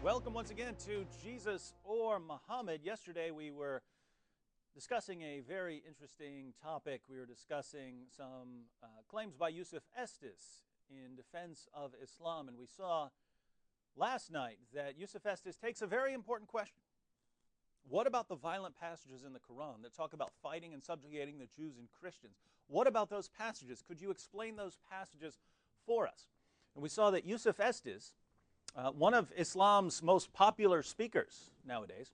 Welcome once again to Jesus or Muhammad. Yesterday we were discussing a very interesting topic. We were discussing some claims by Yusuf Estes in defense of Islam, and we saw last night that Yusuf Estes takes a very important question. What about the violent passages in the Quran that talk about fighting and subjugating the Jews and Christians? What about those passages? Could you explain those passages for us? And we saw that Yusuf Estes, one of Islam's most popular speakers nowadays,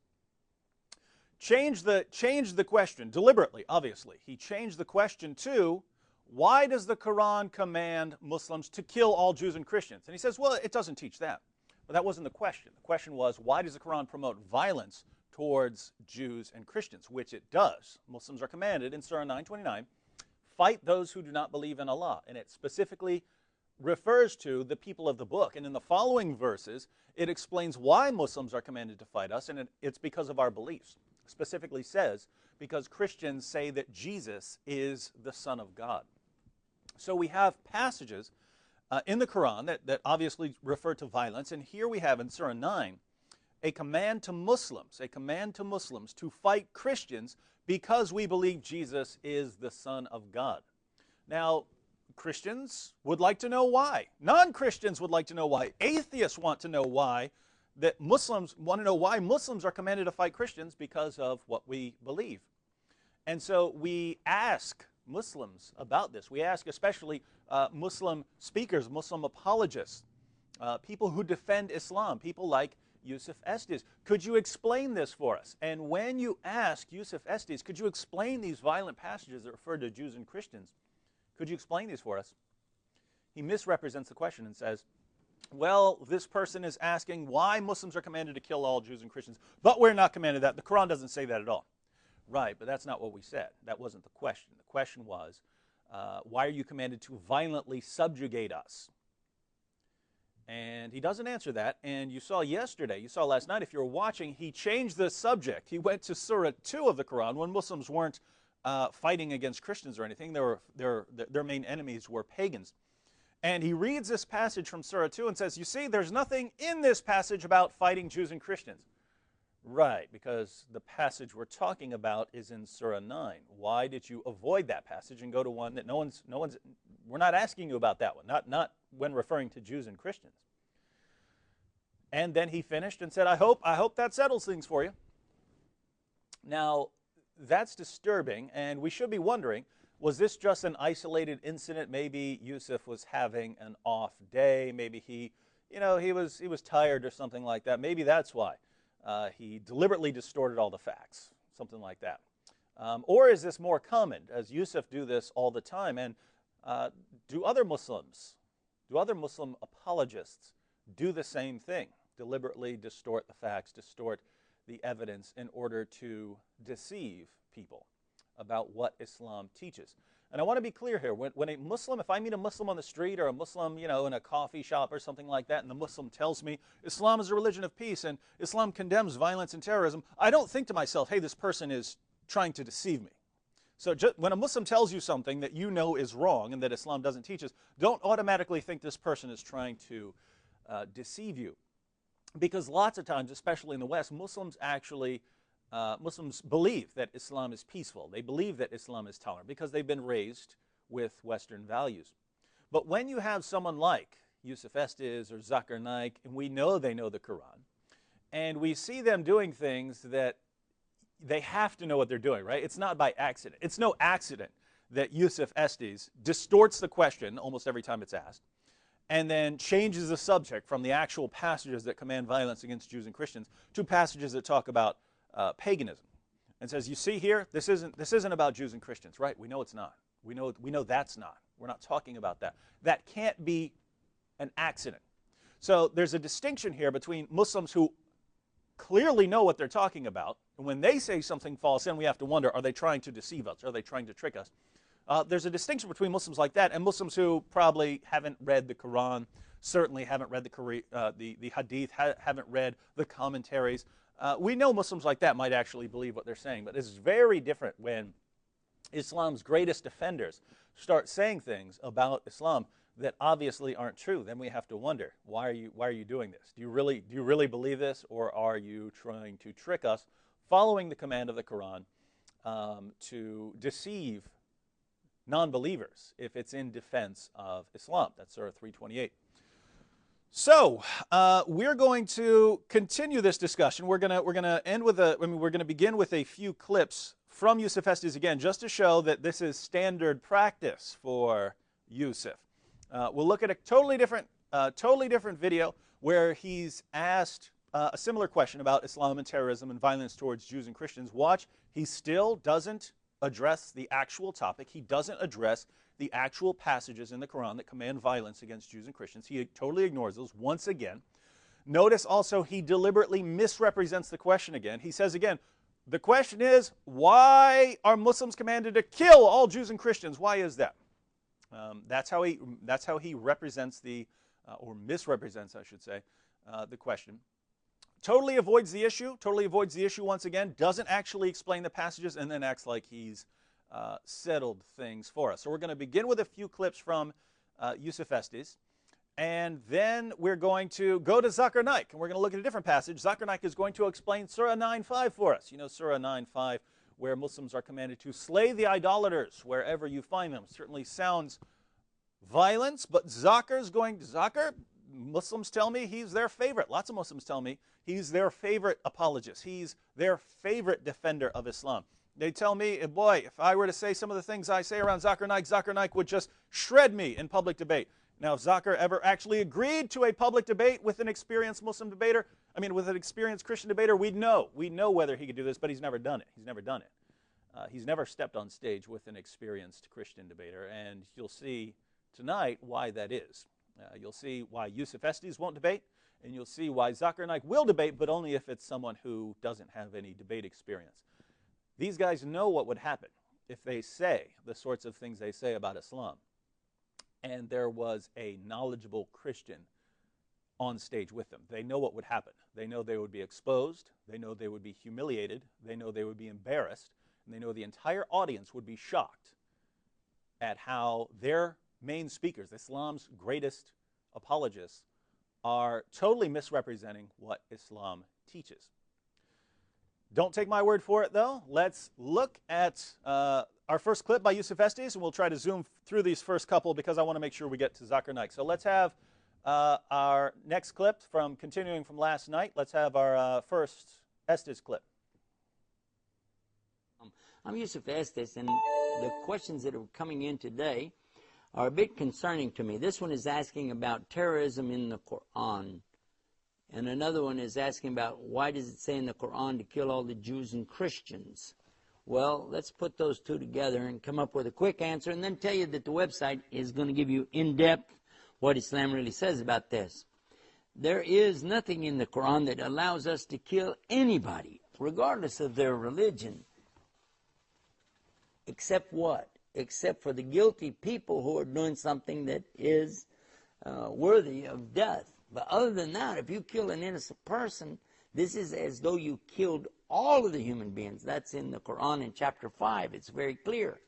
changed the question deliberately, obviously. He changed the question to, why does the Quran command Muslims to kill all Jews and Christians? And he says, well, it doesn't teach that. But that wasn't the question. The question was, why does the Quran promote violence towards Jews and Christians, which it does. Muslims are commanded in Surah 9:29, fight those who do not believe in Allah. And it specifically refers to the people of the book. And in the following verses, it explains why Muslims are commanded to fight us, and it's because of our beliefs. It specifically says, because Christians say that Jesus is the Son of God. So we have passages in the Quran that obviously refer to violence, and here we have in Surah 9, a command to Muslims to fight Christians because we believe Jesus is the Son of God. Now, Christians would like to know why. Non-Christians would like to know why. Atheists want to know why. That Muslims want to know why Muslims are commanded to fight Christians because of what we believe. And so we ask Muslims about this. We ask especially Muslim speakers, Muslim apologists, people who defend Islam, people like Yusuf Estes. Could you explain this for us? And when you ask Yusuf Estes, could you explain these violent passages that refer to Jews and Christians? Could you explain these for us? He misrepresents the question and says, well, this person is asking why Muslims are commanded to kill all Jews and Christians, but we're not commanded that. The Quran doesn't say that at all. Right, but that's not what we said. That wasn't the question. The question was, why are you commanded to violently subjugate us? And he doesn't answer that. And you saw last night, if you were watching, he changed the subject. He went to Surah 2 of the Quran when Muslims weren't fighting against Christians or anything. Their main enemies were pagans. And he reads this passage from Surah 2 and says, you see, there's nothing in this passage about fighting Jews and Christians. Right, because the passage we're talking about is in Surah 9. Why did you avoid that passage and go to one that we're not asking you about that one, not when referring to Jews and Christians. And then he finished and said, I hope that settles things for you. Now, that's disturbing, and we should be wondering, was this just an isolated incident? Maybe Yusuf was having an off day. Maybe he was tired or something like that. Maybe that's why. He deliberately distorted all the facts, something like that. Or is this more common? Does Yusuf do this all the time? And do other Muslim apologists do the same thing? Deliberately distort the facts, distort the evidence in order to deceive people about what Islam teaches. And I want to be clear here. When a Muslim, if I meet a Muslim on the street or a Muslim, in a coffee shop or something like that, and the Muslim tells me Islam is a religion of peace and Islam condemns violence and terrorism, I don't think to myself, hey, this person is trying to deceive me. So when a Muslim tells you something that you know is wrong and that Islam doesn't teach us, don't automatically think this person is trying to deceive you. Because lots of times, especially in the West, Muslims believe that Islam is peaceful. They believe that Islam is tolerant because they've been raised with Western values. But when you have someone like Yusuf Estes or Zakir Naik, and we know they know the Quran, and we see them doing things that they have to know what they're doing, right? It's not by accident. It's no accident that Yusuf Estes distorts the question almost every time it's asked, and then changes the subject from the actual passages that command violence against Jews and Christians to passages that talk about paganism, and says, you see here, this isn't about Jews and Christians, right? We know it's not. We know that's not. We're not talking about that. That can't be an accident. So there's a distinction here between Muslims who clearly know what they're talking about, and when they say something false, then we have to wonder, are they trying to deceive us? Are they trying to trick us? There's a distinction between Muslims like that and Muslims who probably haven't read the Quran, certainly haven't read the Hadith, haven't read the commentaries. We know Muslims like that might actually believe what they're saying, but it's very different when Islam's greatest defenders start saying things about Islam that obviously aren't true, then we have to wonder, why are you doing this? Do you really believe this, or are you trying to trick us, following the command of the Quran, to deceive non-believers if it's in defense of Islam? That's Surah 328. So we're going to continue this discussion. We're gonna end with we're gonna begin with a few clips from Yusuf Estes again, just to show that this is standard practice for Yusuf. We'll look at a totally different video where he's asked a similar question about Islam and terrorism and violence towards Jews and Christians. Watch, he still doesn't address the actual topic. He doesn't address the actual passages in the Quran that command violence against Jews and Christians. He totally ignores those once again. Notice also he deliberately misrepresents the question again. He says again, the question is, why are Muslims commanded to kill all Jews and Christians? Why is that? That's how he represents or misrepresents, I should say, the question. Totally avoids the issue once again, doesn't actually explain the passages, and then acts like he's settled things for us. So we're going to begin with a few clips from Yusuf Estes, and then we're going to go to Zakir Naik, and we're going to look at a different passage. Zakir Naik is going to explain Surah 9:5 for us. You know, Surah 9:5, where Muslims are commanded to slay the idolaters wherever you find them. Certainly sounds violence, but Zakir, Muslims tell me he's their favorite. Lots of Muslims tell me he's their favorite apologist. He's their favorite defender of Islam. They tell me, boy, if I were to say some of the things I say around Zakir Naik would just shred me in public debate. Now, if Zakir ever actually agreed to a public debate with an experienced Muslim debater, with an experienced Christian debater, we'd know whether he could do this, but he's never done it. He's never stepped on stage with an experienced Christian debater, and you'll see tonight why that is. You'll see why Yusuf Estes won't debate, and you'll see why Zakir Naik will debate, but only if it's someone who doesn't have any debate experience. These guys know what would happen if they say the sorts of things they say about Islam, and there was a knowledgeable Christian on stage with them. They know what would happen. They know they would be exposed. They know they would be humiliated. They know they would be embarrassed. And they know the entire audience would be shocked at how their main speakers, Islam's greatest apologists, are totally misrepresenting what Islam teaches. Don't take my word for it, though. Let's look at our first clip by Yusuf Estes, and we'll try to zoom through these first couple because I want to make sure we get to Zakir Naik. So let's have our next clip continuing from last night. Let's have our first Estes clip. I'm Yusuf Estes, and the questions that are coming in today are a bit concerning to me. This one is asking about terrorism in the Quran. And another one is asking about why does it say in the Quran to kill all the Jews and Christians? Well, let's put those two together and come up with a quick answer, and then tell you that the website is going to give you in-depth what Islam really says about this. There is nothing in the Quran that allows us to kill anybody, regardless of their religion. Except what? Except for the guilty people who are doing something that is worthy of death. But other than that, if you kill an innocent person, this is as though you killed all of the human beings. That's in the Quran in chapter 5. It's very clear.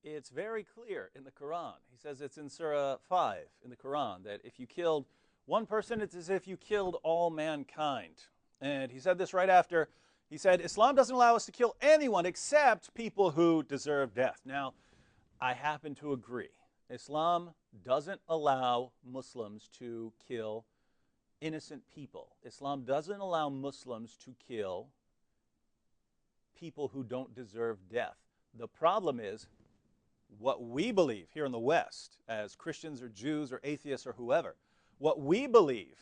It's very clear in the Quran. He says it's in Surah 5 in the Quran that if you killed one person, it's as if you killed all mankind. And he said this right after. He said, Islam doesn't allow us to kill anyone except people who deserve death. Now, I happen to agree. Islam doesn't allow Muslims to kill innocent people. Islam doesn't allow Muslims to kill people who don't deserve death. The problem is what we believe here in the West as Christians or Jews or atheists or whoever, what we believe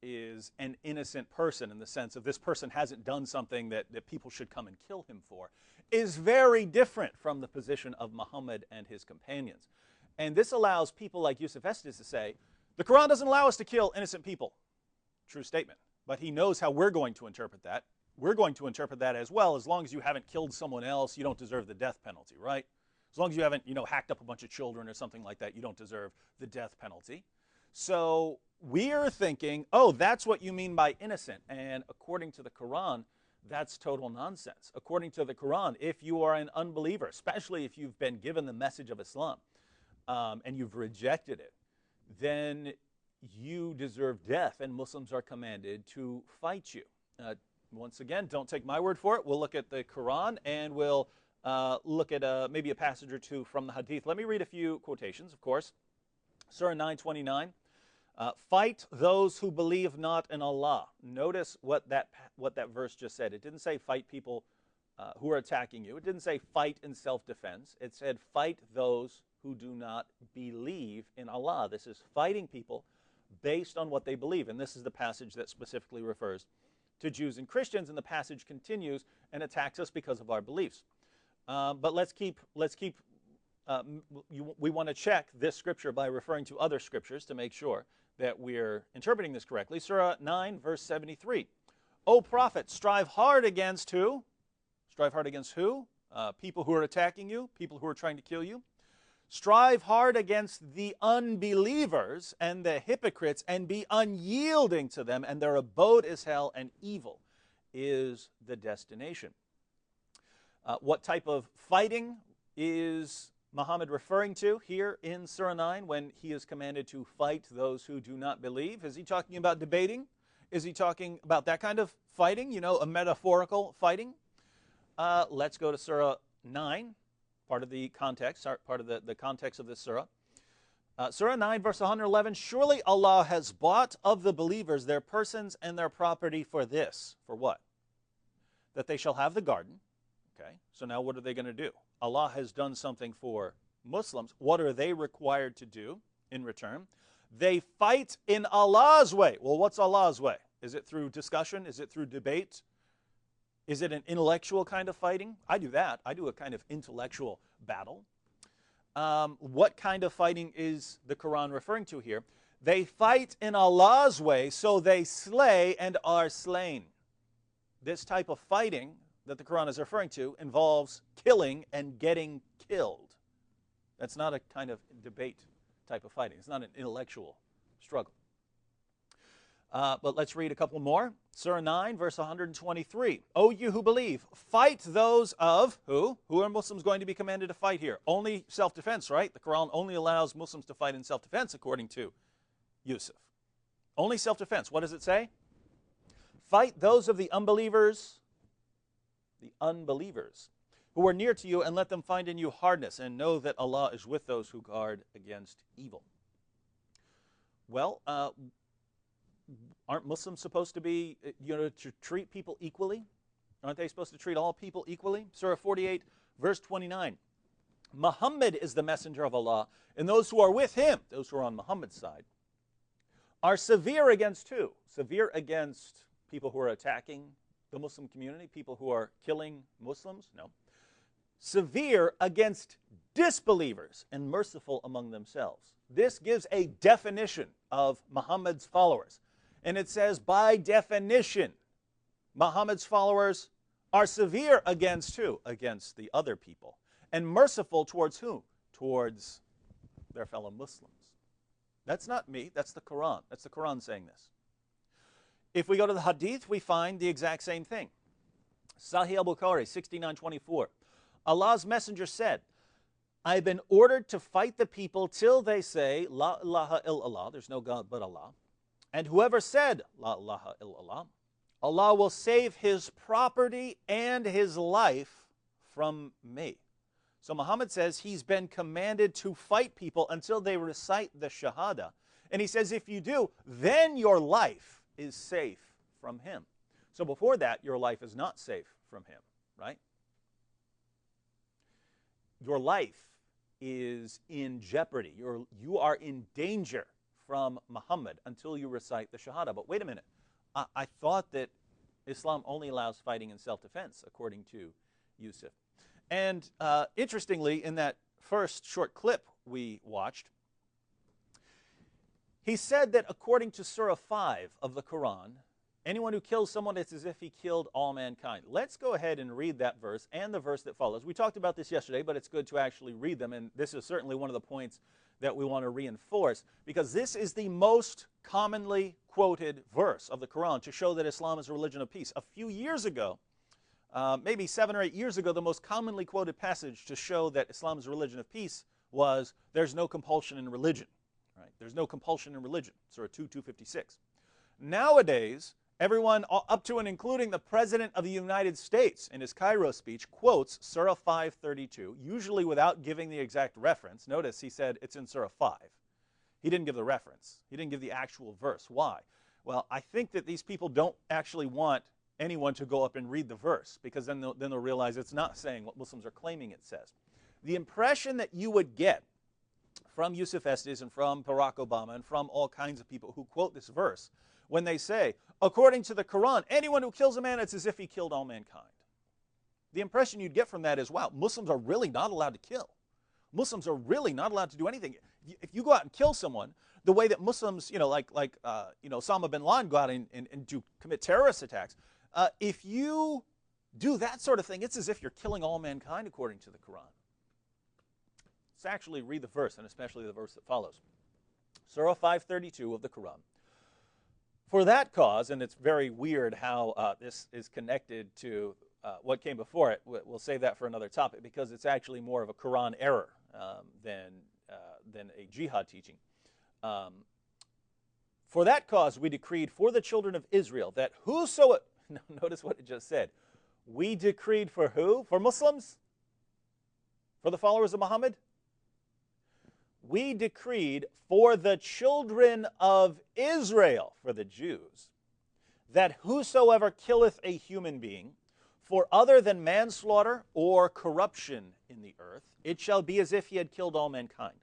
is an innocent person in the sense of this person hasn't done something that people should come and kill him for, is very different from the position of Muhammad and his companions. And this allows people like Yusuf Estes to say, the Quran doesn't allow us to kill innocent people. True statement. But he knows how we're going to interpret that. We're going to interpret that as well. As long as you haven't killed someone else, you don't deserve the death penalty, right? As long as you haven't, hacked up a bunch of children or something like that, you don't deserve the death penalty. So we're thinking, oh, that's what you mean by innocent. And according to the Quran, that's total nonsense. According to the Quran, if you are an unbeliever, especially if you've been given the message of Islam, and you've rejected it, then you deserve death, and Muslims are commanded to fight you. Once again, don't take my word for it. We'll look at the Quran, and we'll look at maybe a passage or two from the Hadith. Let me read a few quotations, of course. Surah 9:29. Fight those who believe not in Allah. Notice what that verse just said. It didn't say fight people who are attacking you. It didn't say fight in self-defense. It said fight those who do not believe in Allah. This is fighting people based on what they believe. And this is the passage that specifically refers to Jews and Christians. And the passage continues and attacks us because of our beliefs. But we want to check this scripture by referring to other scriptures to make sure that we're interpreting this correctly. Surah 9, verse 73. O prophet, strive hard against who? Strive hard against who? People who are attacking you, people who are trying to kill you. Strive hard against the unbelievers and the hypocrites, and be unyielding to them, and their abode is hell, and evil is the destination. What type of fighting is Muhammad referring to here in Surah 9 when he is commanded to fight those who do not believe? Is he talking about debating? Is he talking about that kind of fighting, you know, a metaphorical fighting? Let's go to Surah 9, part of the context, part of the context of this surah. Surah 9, verse 111, surely Allah has bought of the believers their persons and their property for this. For what? That they shall have the garden. Okay, so now what are they going to do? Allah has done something for Muslims. What are they required to do in return? They fight in Allah's way. Well, what's Allah's way? Is it through discussion? Is it through debate? Is it an intellectual kind of fighting? I do that. I do a kind of intellectual battle. What kind of fighting is the Quran referring to here? They fight in Allah's way, so they slay and are slain. This type of fighting that the Quran is referring to involves killing and getting killed. That's not a kind of debate type of fighting. It's not an intellectual struggle. But let's read a couple more. Surah 9, verse 123. O you who believe, fight those of who? Who are Muslims going to be commanded to fight here? Only self-defense, right? The Quran only allows Muslims to fight in self-defense, according to Yusuf. Only self-defense. What does it say? Fight those of the unbelievers who are near to you, and let them find in you hardness, and know that Allah is with those who guard against evil. Well, aren't Muslims supposed to be, to treat people equally? Aren't they supposed to treat all people equally? Surah 48, verse 29. Muhammad is the messenger of Allah, and those who are with him, those who are on Muhammad's side, are severe against who? Severe against people who are attacking the Muslim community, people who are killing Muslims? No. Severe against disbelievers and merciful among themselves. This gives a definition of Muhammad's followers. And it says, by definition, Muhammad's followers are severe against who? Against the other people. And merciful towards who? Towards their fellow Muslims. That's not me, that's the Quran. That's the Quran saying this. If we go to the Hadith, we find the exact same thing. Sahih al-Bukhari, 6924. Allah's messenger said, I have been ordered to fight the people till they say, La ilaha illallah, there's no God but Allah. And whoever said, La ilaha illallah, Allah will save his property and his life from me. So Muhammad says he's been commanded to fight people until they recite the Shahada. And he says if you do, then your life is safe from him. So before that, your life is not safe from him, right? Your life is in jeopardy. You are in danger from Muhammad until you recite the Shahada. But wait a minute. I thought that Islam only allows fighting in self-defense, according to Yusuf. And interestingly, in that first short clip we watched, he said that according to Surah 5 of the Quran, anyone who kills someone, it's as if he killed all mankind. Let's go ahead and read that verse and the verse that follows. We talked about this yesterday, but it's good to actually read them, and this is certainly one of the points that we want to reinforce, because this is the most commonly quoted verse of the Quran to show that Islam is a religion of peace. A few years ago, maybe 7 or 8 years ago, the most commonly quoted passage to show that Islam is a religion of peace was there's no compulsion in religion. Right? There's no compulsion in religion, Surah 2:256. Nowadays, everyone up to and including the President of the United States in his Cairo speech quotes Surah 5:32, usually without giving the exact reference. Notice he said it's in Surah 5. He didn't give the reference. He didn't give the actual verse. Why? Well, I think that these people don't actually want anyone to go up and read the verse, because then they'll realize it's not saying what Muslims are claiming it says. The impression that you would get from Yusuf Estes and from Barack Obama and from all kinds of people who quote this verse when they say, according to the Quran, anyone who kills a man, it's as if he killed all mankind. The impression you'd get from that is, wow, Muslims are really not allowed to kill. Muslims are really not allowed to do anything. If you go out and kill someone, the way that Muslims, like Osama bin Laden go out and do commit terrorist attacks, if you do that sort of thing, it's as if you're killing all mankind according to the Quran. Let's actually read the verse, and especially the verse that follows. Surah 5:32 of the Quran. For that cause, and it's very weird how this is connected to what came before it. We'll save that for another topic, because it's actually more of a Quran error than a jihad teaching. For that cause we decreed for the children of Israel that whoso... Notice what it just said. We decreed for who? For Muslims? For the followers of Muhammad? We decreed for the children of Israel, for the Jews, that whosoever killeth a human being for other than manslaughter or corruption in the earth, it shall be as if he had killed all mankind.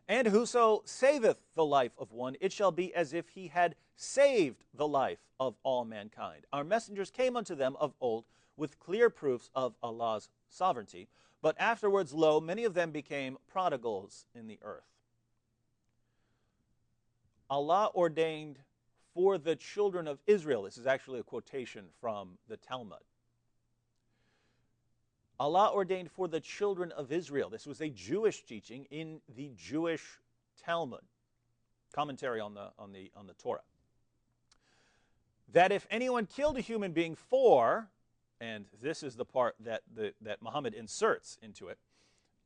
And whoso saveth the life of one, it shall be as if he had saved the life of all mankind. Our messengers came unto them of old with clear proofs of Allah's sovereignty, but afterwards, lo, many of them became prodigals in the earth. Allah ordained for the children of Israel. This is actually a quotation from the Talmud. Allah ordained for the children of Israel. This was a Jewish teaching in the Jewish Talmud, commentary on the Torah. That if anyone killed a human being for, and this is the part that Muhammad inserts into it,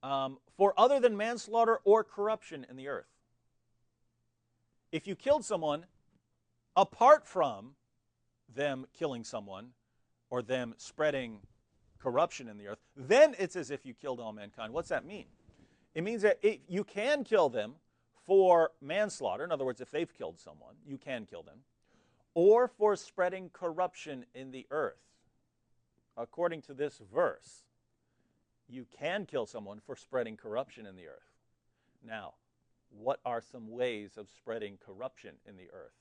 for other than manslaughter or corruption in the earth. If you killed someone apart from them killing someone or them spreading corruption in the earth, then it's as if you killed all mankind. What's that mean? It means that you can kill them for manslaughter. In other words, if they've killed someone, you can kill them. Or for spreading corruption in the earth. According to this verse, you can kill someone for spreading corruption in the earth. Now, what are some ways of spreading corruption in the earth?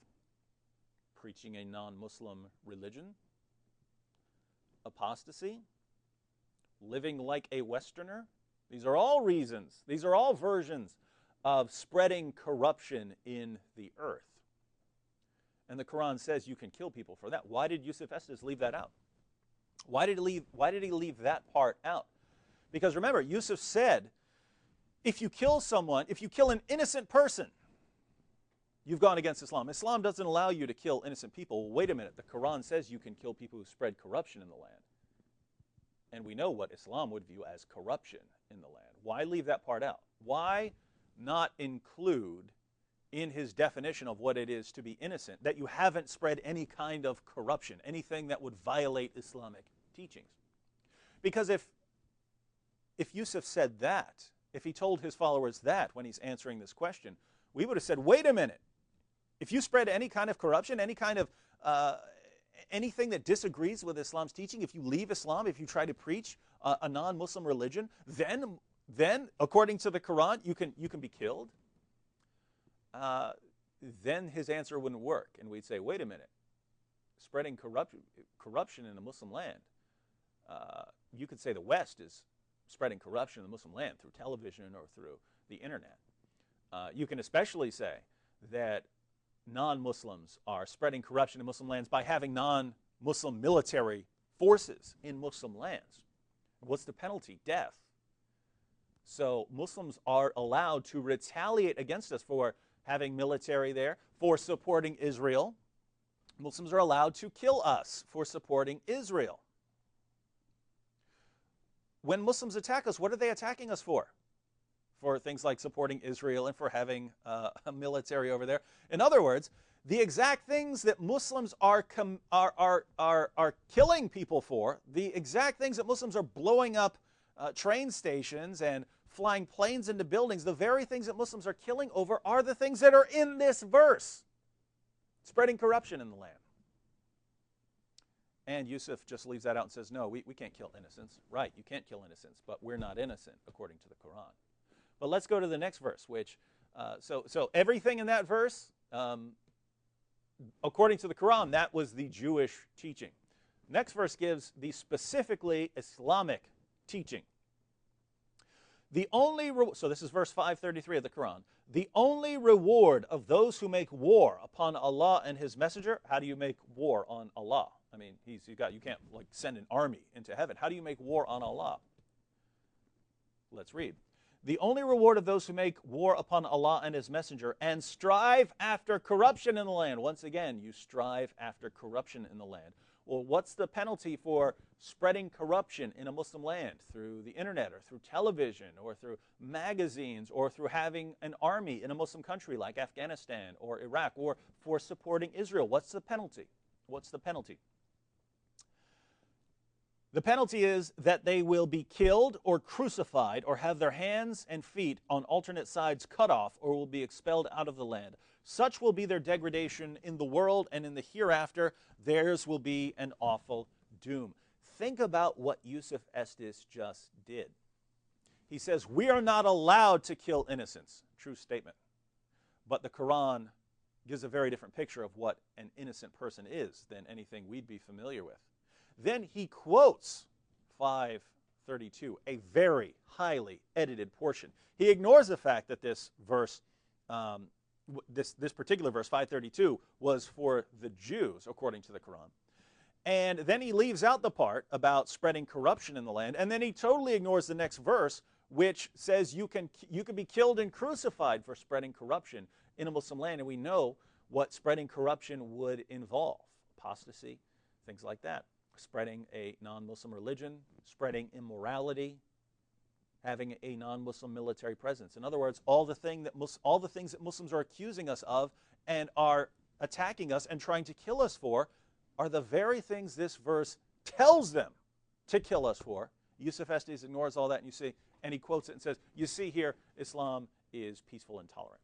Preaching a non-Muslim religion? Apostasy? Living like a Westerner? These are all reasons. These are all versions of spreading corruption in the earth. And the Quran says you can kill people for that. Why did Yusuf Estes leave that out? Why did he leave that part out? Because remember, Yusuf said, if you kill someone, if you kill an innocent person, you've gone against Islam. Islam doesn't allow you to kill innocent people. Well, wait a minute. The Quran says you can kill people who spread corruption in the land. And we know what Islam would view as corruption in the land. Why leave that part out? Why not include in his definition of what it is to be innocent that you haven't spread any kind of corruption, anything that would violate Islamic teachings? Because if Yusuf said that, if he told his followers that when he's answering this question, we would have said, wait a minute. If you spread any kind of corruption, any kind of anything that disagrees with Islam's teaching, if you leave Islam, if you try to preach a non-Muslim religion, then according to the Quran, you can be killed. Then his answer wouldn't work, and we'd say, wait a minute, spreading corruption in a Muslim land. You could say the West is spreading corruption in the Muslim land through television or through the internet. You can especially say that non-Muslims are spreading corruption in Muslim lands by having non-Muslim military forces in Muslim lands. What's the penalty? Death. So Muslims are allowed to retaliate against us for having military there, for supporting Israel. Muslims are allowed to kill us for supporting Israel. When Muslims attack us, what are they attacking us for? for things like supporting Israel and for having a military over there. In other words, the exact things that Muslims are killing people for, the exact things that Muslims are blowing up train stations and flying planes into buildings, the very things that Muslims are killing over are the things that are in this verse. Spreading corruption in the land. And Yusuf just leaves that out and says, no, we can't kill innocents. Right, you can't kill innocents, but we're not innocent according to the Quran. But let's go to the next verse, which, so everything in that verse, according to the Quran, that was the Jewish teaching. Next verse gives the specifically Islamic teaching. So this is verse 533 of the Quran. The only reward of those who make war upon Allah and His Messenger. How do you make war on Allah? I mean, you can't like send an army into heaven. How do you make war on Allah? Let's read. The only reward of those who make war upon Allah and His Messenger and strive after corruption in the land. Once again, you strive after corruption in the land. Well, what's the penalty for spreading corruption in a Muslim land? Through the internet or through television or through magazines or through having an army in a Muslim country like Afghanistan or Iraq, or for supporting Israel. What's the penalty? What's the penalty? The penalty is that they will be killed or crucified or have their hands and feet on alternate sides cut off or will be expelled out of the land. Such will be their degradation in the world, and in the hereafter theirs will be an awful doom. Think about what Yusuf Estes just did. He says, we are not allowed to kill innocents. True statement. But the Quran gives a very different picture of what an innocent person is than anything we'd be familiar with. Then he quotes 532, a very highly edited portion. He ignores the fact that this verse, this particular verse, 532, was for the Jews, according to the Quran. And then he leaves out the part about spreading corruption in the land, and then he totally ignores the next verse, which says you can be killed and crucified for spreading corruption in a Muslim land. And we know what spreading corruption would involve: apostasy, things like that. Spreading a non-Muslim religion, spreading immorality, having a non-Muslim military presence. In other words, all the things that Muslims are accusing us of and are attacking us and trying to kill us for are the very things this verse tells them to kill us for. Yusuf Estes ignores all that, and he quotes it and says, you see here, Islam is peaceful and tolerant.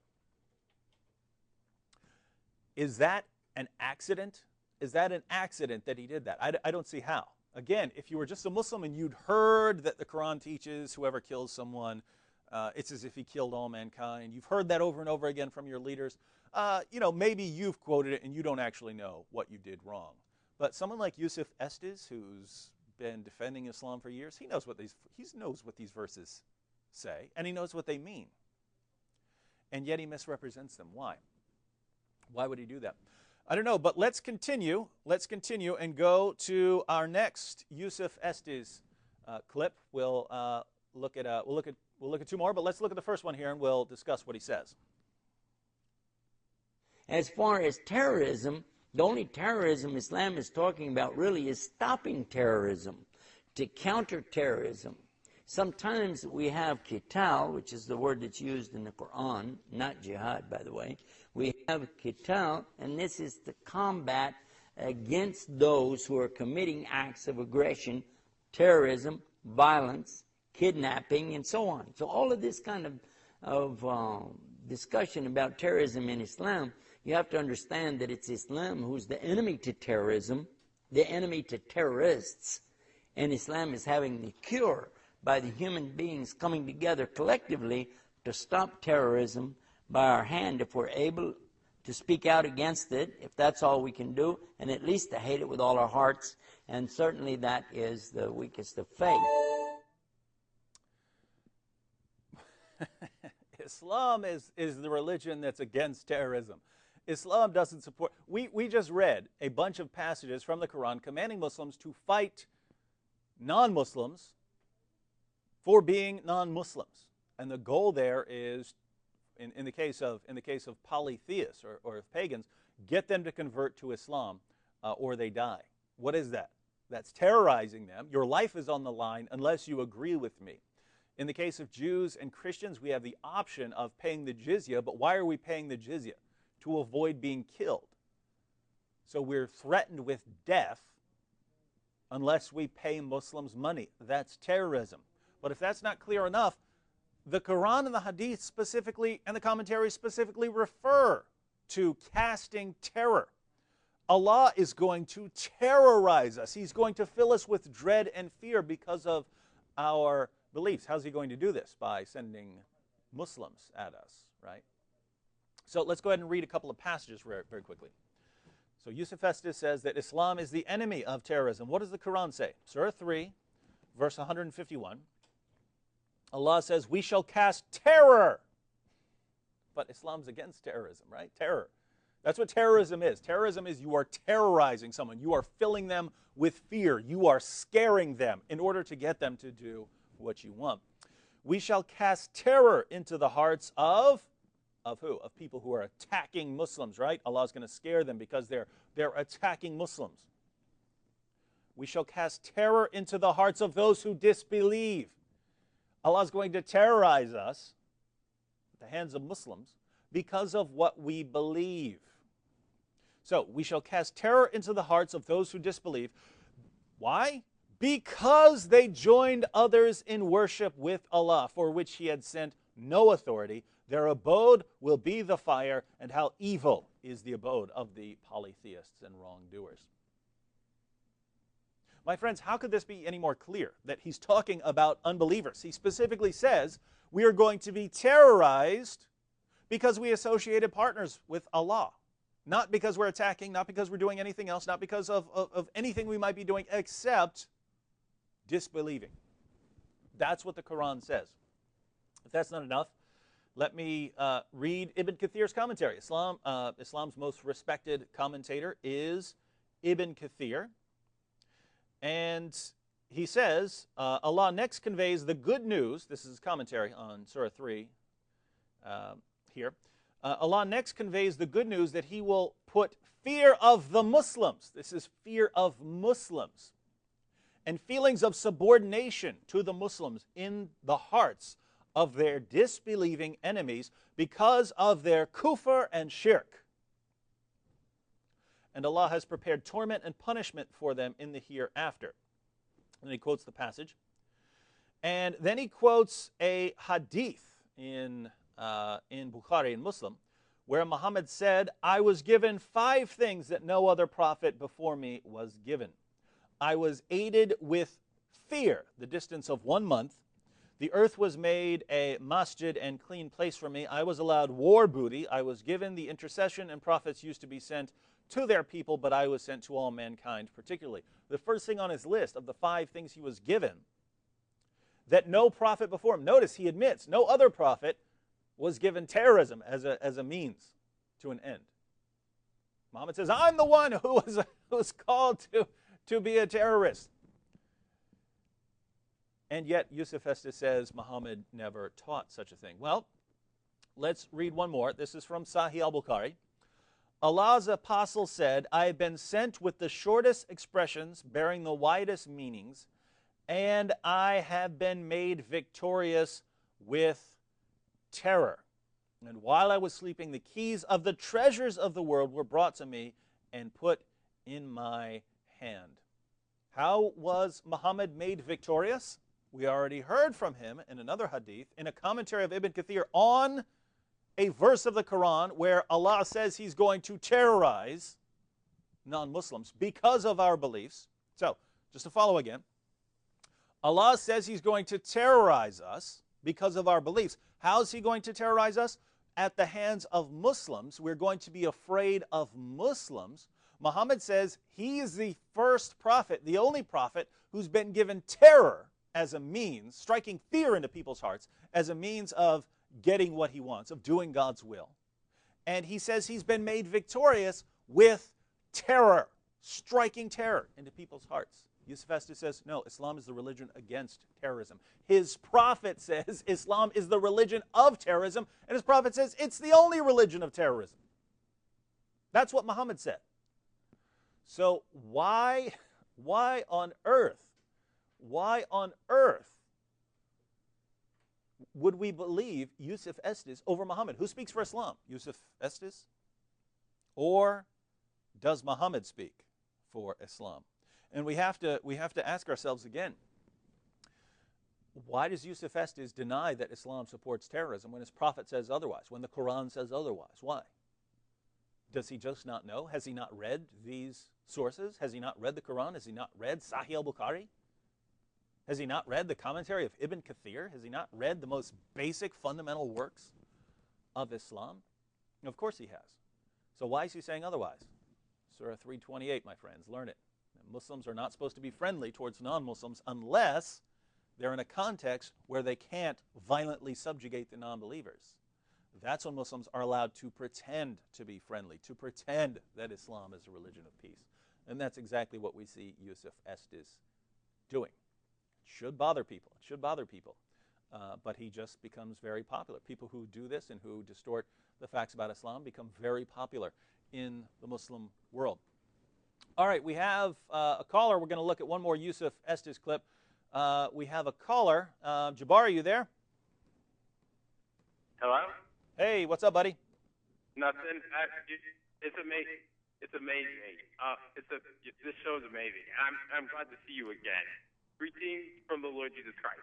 Is that an accident? Is that an accident that he did that? I don't see how. Again, if you were just a Muslim and you'd heard that the Quran teaches whoever kills someone, it's as if he killed all mankind. You've heard that over and over again from your leaders. Maybe you've quoted it and you don't actually know what you did wrong. But someone like Yusuf Estes, who's been defending Islam for years, he knows what these verses say, and he knows what they mean. And yet he misrepresents them. Why? Why would he do that? I don't know, but let's continue. Let's continue and go to our next Yusuf Estes clip. We'll look at two more, but let's look at the first one here, and we'll discuss what he says. As far as terrorism, the only terrorism Islam is talking about really is stopping terrorism, to counter terrorism. Sometimes we have qital, which is the word that's used in the Quran, not jihad, by the way. We have qital, and this is the combat against those who are committing acts of aggression, terrorism, violence, kidnapping, and so on. So all of this kind of discussion about terrorism in Islam, you have to understand that it's Islam who's the enemy to terrorism, the enemy to terrorists, and Islam is having the cure by the human beings coming together collectively to stop terrorism by our hand, if we're able to speak out against it, if that's all we can do, and at least to hate it with all our hearts, and certainly that is the weakest of faith. Islam is the religion that's against terrorism. Islam doesn't support. We just read a bunch of passages from the Quran commanding Muslims to fight non-Muslims for being non-Muslims, and the goal there is, in the case of polytheists or pagans, get them to convert to Islam or they die. What is that? That's terrorizing them. Your life is on the line unless you agree with me. In the case of Jews and Christians, we have the option of paying the jizya, but why are we paying the jizya? To avoid being killed. So we're threatened with death unless we pay Muslims money. That's terrorism. But if that's not clear enough, the Quran and the Hadith specifically, and the commentaries specifically, refer to casting terror. Allah is going to terrorize us. He's going to fill us with dread and fear because of our beliefs. How's he going to do this? By sending Muslims at us, right? So let's go ahead and read a couple of passages very quickly. So Yusuf Estes says that Islam is the enemy of terrorism. What does the Quran say? Surah 3, verse 151. Allah says, we shall cast terror. But Islam's against terrorism, right? Terror. That's what terrorism is. Terrorism is you are terrorizing someone. You are filling them with fear. You are scaring them in order to get them to do what you want. We shall cast terror into the hearts of who? Of people who are attacking Muslims, right? Allah is going to scare them because they're attacking Muslims. We shall cast terror into the hearts of those who disbelieve. Allah is going to terrorize us at the hands of Muslims because of what we believe. So, we shall cast terror into the hearts of those who disbelieve. Why? Because they joined others in worship with Allah, for which He had sent no authority. Their abode will be the fire, and how evil is the abode of the polytheists and wrongdoers. My friends, how could this be any more clear that he's talking about unbelievers? He specifically says we are going to be terrorized because we associated partners with Allah. Not because we're attacking, not because we're doing anything else, not because of anything we might be doing except disbelieving. That's what the Quran says. If that's not enough, let me read Ibn Kathir's commentary. Islam's most respected commentator is Ibn Kathir. And he says, Allah next conveys the good news. This is his commentary on Surah 3 here. Allah next conveys the good news that He will put fear of the Muslims. This is fear of Muslims. And feelings of subordination to the Muslims in the hearts of their disbelieving enemies because of their kufr and shirk. And Allah has prepared torment and punishment for them in the hereafter. And he quotes the passage. And then he quotes a hadith in Bukhari and Muslim, where Muhammad said, I was given 5 things that no other prophet before me was given. I was aided with fear, the distance of 1 month. The earth was made a masjid and clean place for me. I was allowed war booty. I was given the intercession, and prophets used to be sent to their people, but I was sent to all mankind particularly. The first thing on his list of the 5 things he was given that no prophet before him, notice he admits, no other prophet was given terrorism as a means to an end. Muhammad says, I'm the one who was called to be a terrorist. And yet Yusuf Estes says Muhammad never taught such a thing. Well, let's read one more. This is from Sahih al-Bukhari. Allah's apostle said, I have been sent with the shortest expressions bearing the widest meanings, and I have been made victorious with terror. And while I was sleeping, the keys of the treasures of the world were brought to me and put in my hand. How was Muhammad made victorious? We already heard from him in another hadith, in a commentary of Ibn Kathir on a verse of the Quran where Allah says He's going to terrorize non-Muslims because of our beliefs. So, just to follow again, Allah says He's going to terrorize us because of our beliefs. How is He going to terrorize us? At the hands of Muslims. We're going to be afraid of Muslims. Muhammad says he is the first prophet, the only prophet, who's been given terror as a means, striking fear into people's hearts, as a means of getting what he wants, of doing God's will. And he says he's been made victorious with terror, striking terror into people's hearts. Yusuf Estes says, no, Islam is the religion against terrorism. His prophet says Islam is the religion of terrorism, and his prophet says it's the only religion of terrorism. That's what Muhammad said. So why on earth would we believe Yusuf Estes over Muhammad? Who speaks for Islam? Yusuf Estes? Or does Muhammad speak for Islam? And we have to ask ourselves again, why does Yusuf Estes deny that Islam supports terrorism when his prophet says otherwise, when the Quran says otherwise? Why? Does he just not know? Has he not read these sources? Has he not read the Quran? Has he not read Sahih al-Bukhari? Has he not read the commentary of Ibn Kathir? Has he not read the most basic fundamental works of Islam? Of course he has. So why is he saying otherwise? Surah 328, my friends, learn it. Muslims are not supposed to be friendly towards non-Muslims unless they're in a context where they can't violently subjugate the non-believers. That's when Muslims are allowed to pretend to be friendly, to pretend that Islam is a religion of peace. And that's exactly what we see Yusuf Estes doing. It should bother people. It should bother people. But he just becomes very popular. People who do this and who distort the facts about Islam become very popular in the Muslim world. All right, we have a caller. We're going to look at one more Yusuf Estes clip. We have a caller. Jabbar, are you there? Hello? Hey, what's up, buddy? Nothing. It's amazing. It's amazing. This show is amazing. I'm glad to see you again. Greetings from the Lord Jesus Christ.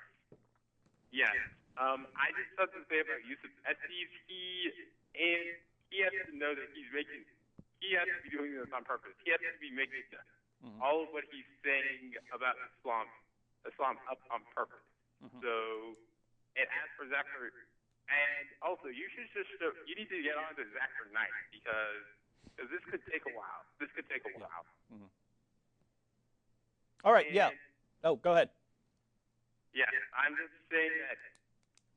Yes. I just have to say about Yusuf Estes. He has to know that he has to be doing this on purpose. He has to be making all of what he's saying about Islam up on purpose. So, and as for Zakir, and also you need to get on to Zakir Naik because this could take a while. All right, yeah. Oh, go ahead. Yeah, I'm just saying that.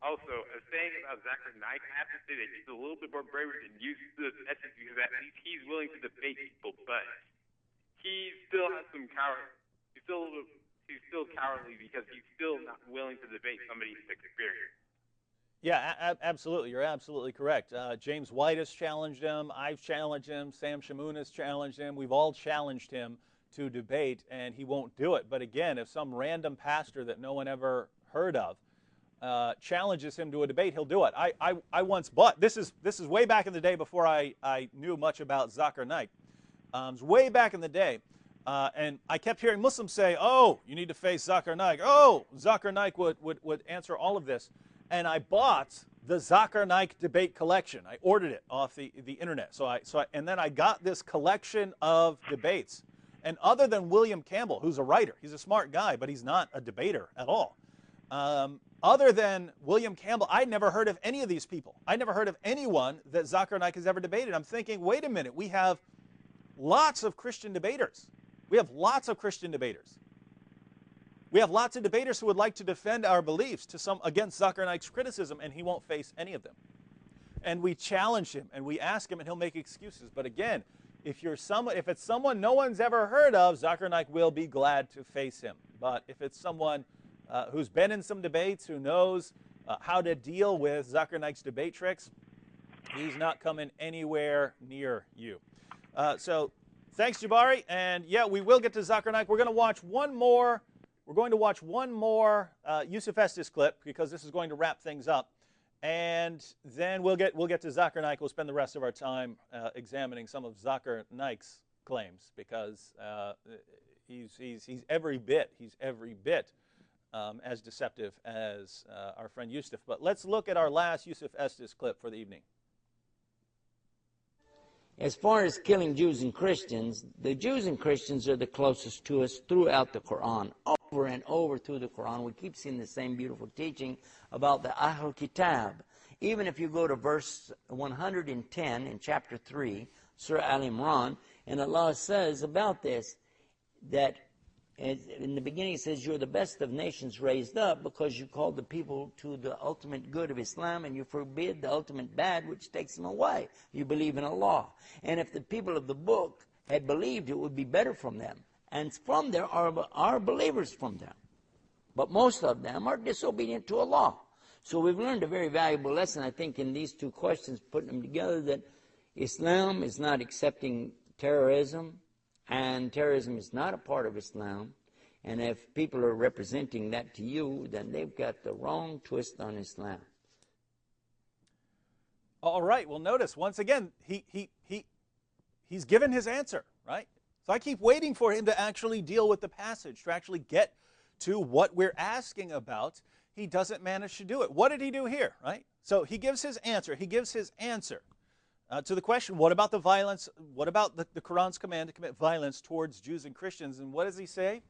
Also, a saying about Zakir Naik, I have to say that he's a little bit more braver than Yusuf Estes because at least he's willing to debate people, but he still has some cowardice. He's still cowardly because he's still not willing to debate somebody's experience. Yeah, absolutely. You're absolutely correct. James White has challenged him. I've challenged him. Sam Shamoon has challenged him. We've all challenged him to debate, and he won't do it. But again, if some random pastor that no one ever heard of challenges him to a debate, he'll do it. I once bought, this is way back in the day before I knew much about Zakir Naik. It was way back in the day. And I kept hearing Muslims say, oh, you need to face Zakir Naik. Oh, Zakir Naik would answer all of this. And I bought the Zakir Naik debate collection. I ordered it off the internet. And then I got this collection of debates. And other than William Campbell, who's a writer, he's a smart guy, but he's not a debater at all. Other than William Campbell, I'd never heard of any of these people. I never heard of anyone that Zakir Naik has ever debated. I'm thinking, wait a minute, we have lots of Christian debaters. We have lots of Christian debaters. We have lots of debaters who would like to defend our beliefs against Zakir Naik's criticism, and he won't face any of them. And we challenge him, and we ask him, and he'll make excuses. But again, if it's someone no one's ever heard of, Zakir Naik will be glad to face him. But if it's someone who's been in some debates, who knows how to deal with Zakir Naik's debate tricks, he's not coming anywhere near you. So thanks, Jabari. And yeah, we will get to Zakir Naik. We're going to watch one more. We're going to watch one more Yusuf Estes clip because this is going to wrap things up. And then we'll get to Zakir Naik. We'll spend the rest of our time examining some of Zakir Naik's claims because he's every bit as deceptive as our friend Yusuf. But let's look at our last Yusuf Estes clip for the evening. As far as killing Jews and Christians, the Jews and Christians are the closest to us throughout the Quran. Over and over through the Quran, we keep seeing the same beautiful teaching about the Ahl Kitab. Even if you go to verse 110 in chapter 3, Surah Al-Imran, and Allah says about this, that in the beginning it says, you're the best of nations raised up because you called the people to the ultimate good of Islam and you forbid the ultimate bad which takes them away. You believe in Allah. And if the people of the book had believed, it would be better from them. And from there are believers from them. But most of them are disobedient to Allah. So we've learned a very valuable lesson, I think, in these two questions, putting them together, that Islam is not accepting terrorism, and terrorism is not a part of Islam, And if people are representing that to you, then they've got the wrong twist on Islam. All right. Well, notice once again, he's given his answer, right? So I keep waiting for him to actually deal with the passage, to actually get to what we're asking about. He doesn't manage to do it. What did he do here, right? So he gives his answer. He gives his answer to the question, what about the violence? What about the Quran's command to commit violence towards Jews and Christians? And what does he say?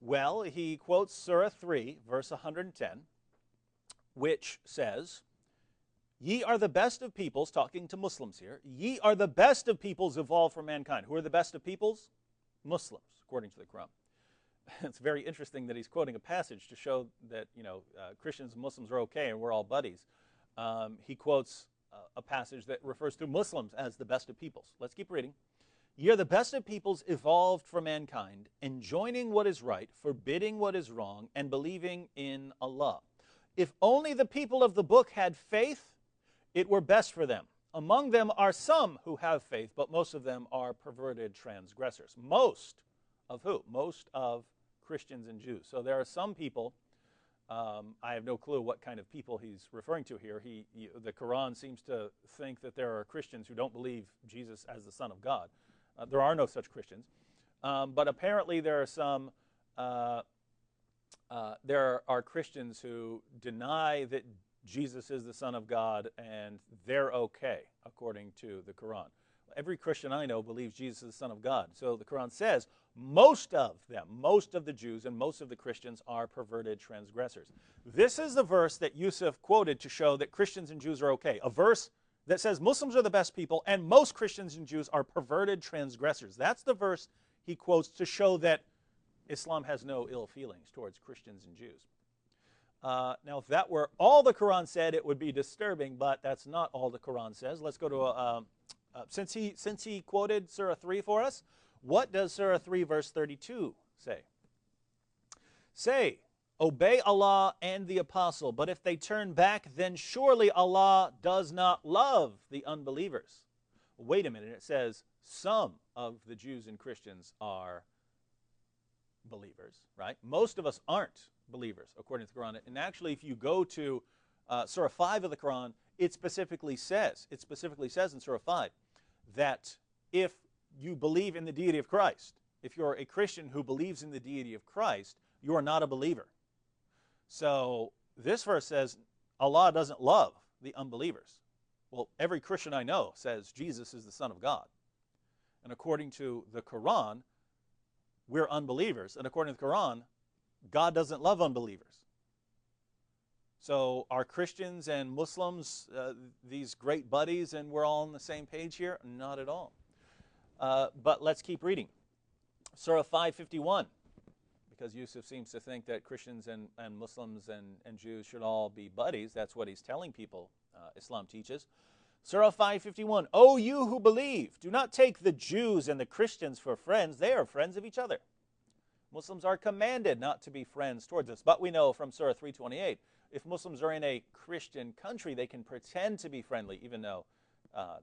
Well, he quotes Surah 3, verse 110, which says, "Ye are the best of peoples," talking to Muslims here, "ye are the best of peoples evolved from mankind." Who are the best of peoples? Muslims, according to the Quran. It's very interesting that he's quoting a passage to show that, Christians and Muslims are okay and we're all buddies. He quotes a passage that refers to Muslims as the best of peoples. Let's keep reading. "Ye are the best of peoples evolved from mankind, enjoining what is right, forbidding what is wrong, and believing in Allah. If only the people of the book had faith, it were best for them. Among them are some who have faith, but most of them are perverted transgressors." Most of who? Most of Christians and Jews. So there are some people, I have no clue what kind of people he's referring to here. The Quran seems to think that there are Christians who don't believe Jesus as the Son of God. There are no such Christians. But apparently there are some, there are Christians who deny that Jesus is the Son of God, and they're okay, according to the Quran. Every Christian I know believes Jesus is the Son of God. So the Quran says most of them, most of the Jews and most of the Christians are perverted transgressors. This is the verse that Yusuf quoted to show that Christians and Jews are okay. A verse that says Muslims are the best people and most Christians and Jews are perverted transgressors. That's the verse he quotes to show that Islam has no ill feelings towards Christians and Jews. Now, if that were all the Quran said, it would be disturbing, but that's not all the Quran says. Let's go to since he quoted Surah 3 for us, what does Surah 3 verse 32 say? "Say, obey Allah and the Apostle, but if they turn back, then surely Allah does not love the unbelievers." Wait a minute, it says some of the Jews and Christians are believers, right? Most of us aren't believers, according to the Quran. And actually, if you go to Surah 5 of the Quran, it specifically says in Surah 5 that if you believe in the deity of Christ, if you're a Christian who believes in the deity of Christ, you are not a believer. So this verse says Allah doesn't love the unbelievers. Well, every Christian I know says Jesus is the Son of God. And according to the Quran, we're unbelievers. And according to the Quran, God doesn't love unbelievers. So are Christians and Muslims these great buddies and we're all on the same page here? Not at all. But let's keep reading. Surah 551, because Yusuf seems to think that Christians and Muslims and Jews should all be buddies. That's what he's telling people Islam teaches. Surah 551, "O you who believe, do not take the Jews and the Christians for friends. They are friends of each other. Muslims are commanded not to be friends towards us." But we know from Surah 328, if Muslims are in a Christian country, they can pretend to be friendly, even though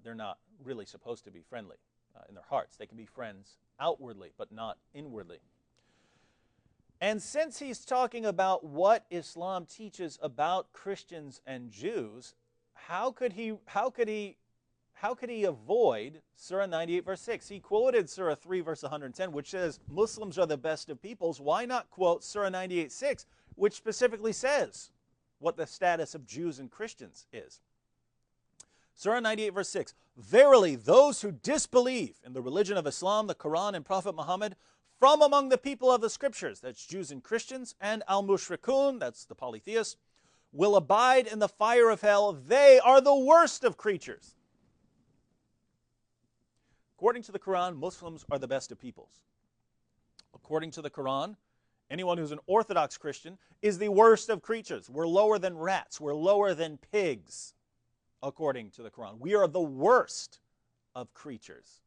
they're not really supposed to be friendly in their hearts. They can be friends outwardly, but not inwardly. And since he's talking about what Islam teaches about Christians and Jews, how could he avoid Surah 98 verse 6? He quoted Surah 3 verse 110, which says Muslims are the best of peoples. Why not quote Surah 98 6, which specifically says what the status of Jews and Christians is? Surah 98 verse 6, "Verily those who disbelieve in the religion of Islam, the Quran, and Prophet Muhammad from among the people of the scriptures," that's Jews and Christians, "and al-mushrikun," that's the polytheists, "will abide in the fire of hell. They are the worst of creatures." According to the Quran, Muslims are the best of peoples. According to the Quran, anyone who's an Orthodox Christian is the worst of creatures. We're lower than rats. We're lower than pigs, according to the Quran. We are the worst of creatures.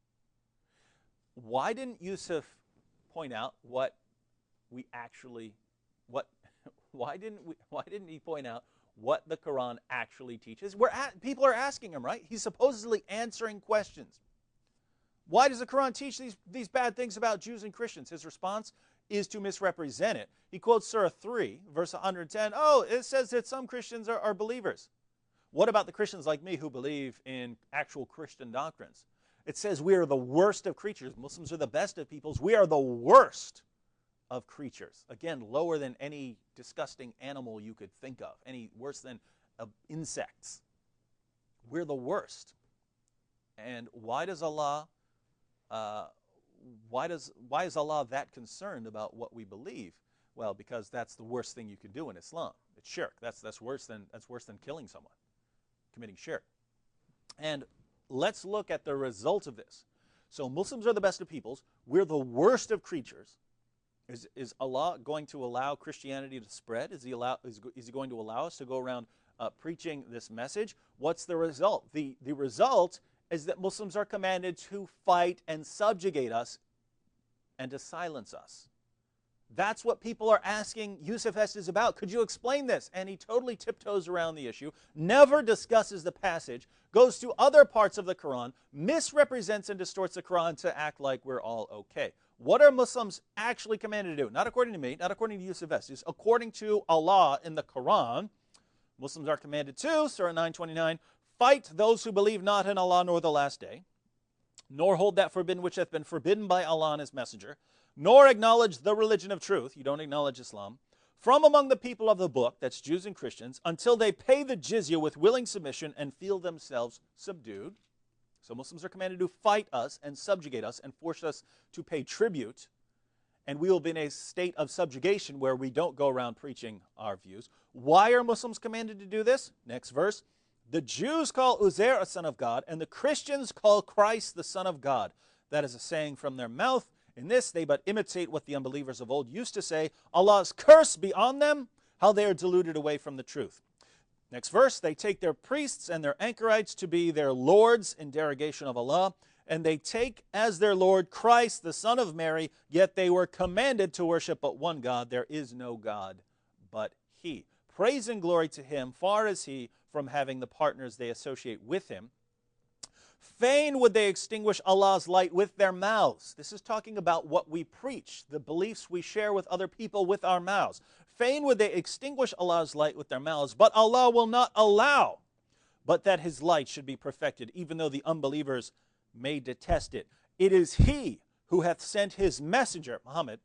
Why didn't Yusuf point out what we actually, why didn't he point out what the Quran actually teaches? People are asking him, right? He's supposedly answering questions. Why does the Quran teach these bad things about Jews and Christians? His response is to misrepresent it. He quotes Surah 3, verse 110. Oh, it says that some Christians are believers. What about the Christians like me who believe in actual Christian doctrines? It says we are the worst of creatures. Muslims are the best of peoples. We are the worst of creatures. Again, lower than any disgusting animal you could think of, any worse than insects. We're the worst. And why is Allah that concerned about what we believe? Well, because that's the worst thing you could do in Islam. It's shirk. That's worse than killing someone, committing shirk. And let's look at the result of this. So Muslims are the best of peoples. We're the worst of creatures. Is Allah going to allow Christianity to spread? Is he going to allow us to go around preaching this message? What's the result? The result is that Muslims are commanded to fight and subjugate us and to silence us. That's what people are asking Yusuf Estes about. Could you explain this? And he totally tiptoes around the issue, never discusses the passage, goes to other parts of the Quran, misrepresents and distorts the Quran to act like we're all okay. What are Muslims actually commanded to do? Not according to me, not according to Yusuf Estes. According to Allah in the Quran, Muslims are commanded to, Surah 9:29, fight those who believe not in Allah nor the last day, nor hold that forbidden which hath been forbidden by Allah and his messenger, nor acknowledge the religion of truth, you don't acknowledge Islam, from among the people of the book, that's Jews and Christians, until they pay the jizya with willing submission and feel themselves subdued. So Muslims are commanded to fight us and subjugate us and force us to pay tribute, and we will be in a state of subjugation where we don't go around preaching our views. Why are Muslims commanded to do this? Next verse. The Jews call Uzair a son of God, and the Christians call Christ the Son of God. That is a saying from their mouth. In this they but imitate what the unbelievers of old used to say, Allah's curse be on them, how they are deluded away from the truth. Next verse, they take their priests and their anchorites to be their lords in derogation of Allah, and they take as their Lord Christ, the Son of Mary, yet they were commanded to worship but one God. There is no God but He. Praise and glory to Him, far is He from having the partners they associate with Him. Fain would they extinguish Allah's light with their mouths. This is talking about what we preach, the beliefs we share with other people with our mouths. Fain would they extinguish Allah's light with their mouths, but Allah will not allow, but that His light should be perfected, even though the unbelievers may detest it. It is He who hath sent His messenger, Muhammad,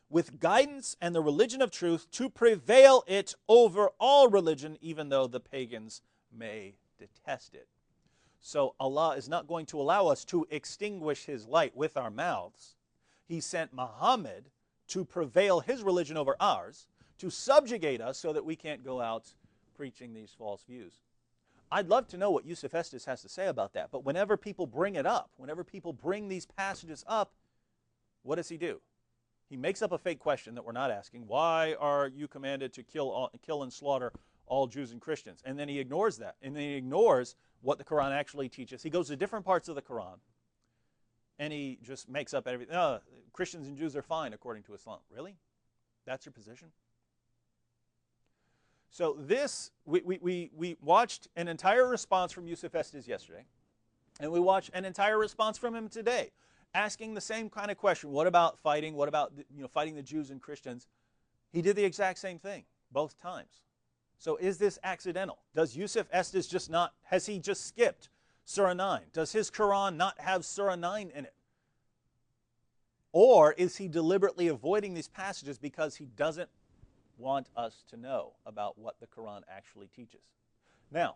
with guidance and the religion of truth to prevail it over all religion, even though the pagans may detest it. So Allah is not going to allow us to extinguish His light with our mouths. He sent Muhammad to prevail His religion over ours, to subjugate us so that we can't go out preaching these false views. I'd love to know what Yusuf Estes has to say about that, but whenever people bring it up, whenever people bring these passages up, what does he do? He makes up a fake question that we're not asking. Why are you commanded to kill and slaughter all Jews and Christians? And then he ignores that, and then he ignores what the Quran actually teaches. He goes to different parts of the Quran, and he just makes up everything. Oh, Christians and Jews are fine according to Islam. Really? That's your position? So this, we watched an entire response from Yusuf Estes yesterday, and we watched an entire response from him today, asking the same kind of question. What about fighting? What about fighting the Jews and Christians? He did the exact same thing both times. So is this accidental? Does Yusuf Estes has he just skipped Surah 9? Does his Quran not have Surah 9 in it? Or is he deliberately avoiding these passages because he doesn't want us to know about what the Quran actually teaches? Now,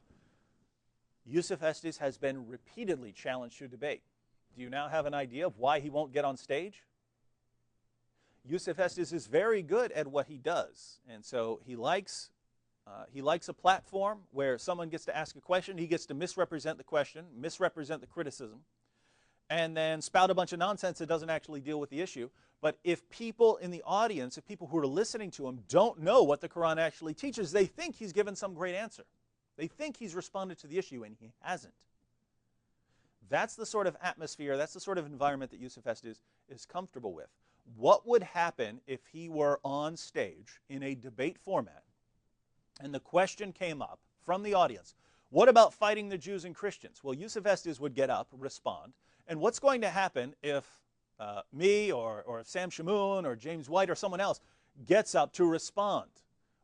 Yusuf Estes has been repeatedly challenged to debate. Do you now have an idea of why he won't get on stage? Yusuf Estes is very good at what he does, and so he likes a platform where someone gets to ask a question, he gets to misrepresent the question, misrepresent the criticism, and then spout a bunch of nonsense that doesn't actually deal with the issue. But if people in the audience, if people who are listening to him don't know what the Quran actually teaches, they think he's given some great answer. They think he's responded to the issue, and he hasn't. That's the sort of atmosphere, that's the sort of environment that Yusuf Estes is comfortable with. What would happen if he were on stage in a debate format and the question came up from the audience, what about fighting the Jews and Christians? Well, Yusuf Estes would get up, respond, and what's going to happen if me or if Sam Shamoon or James White or someone else gets up to respond,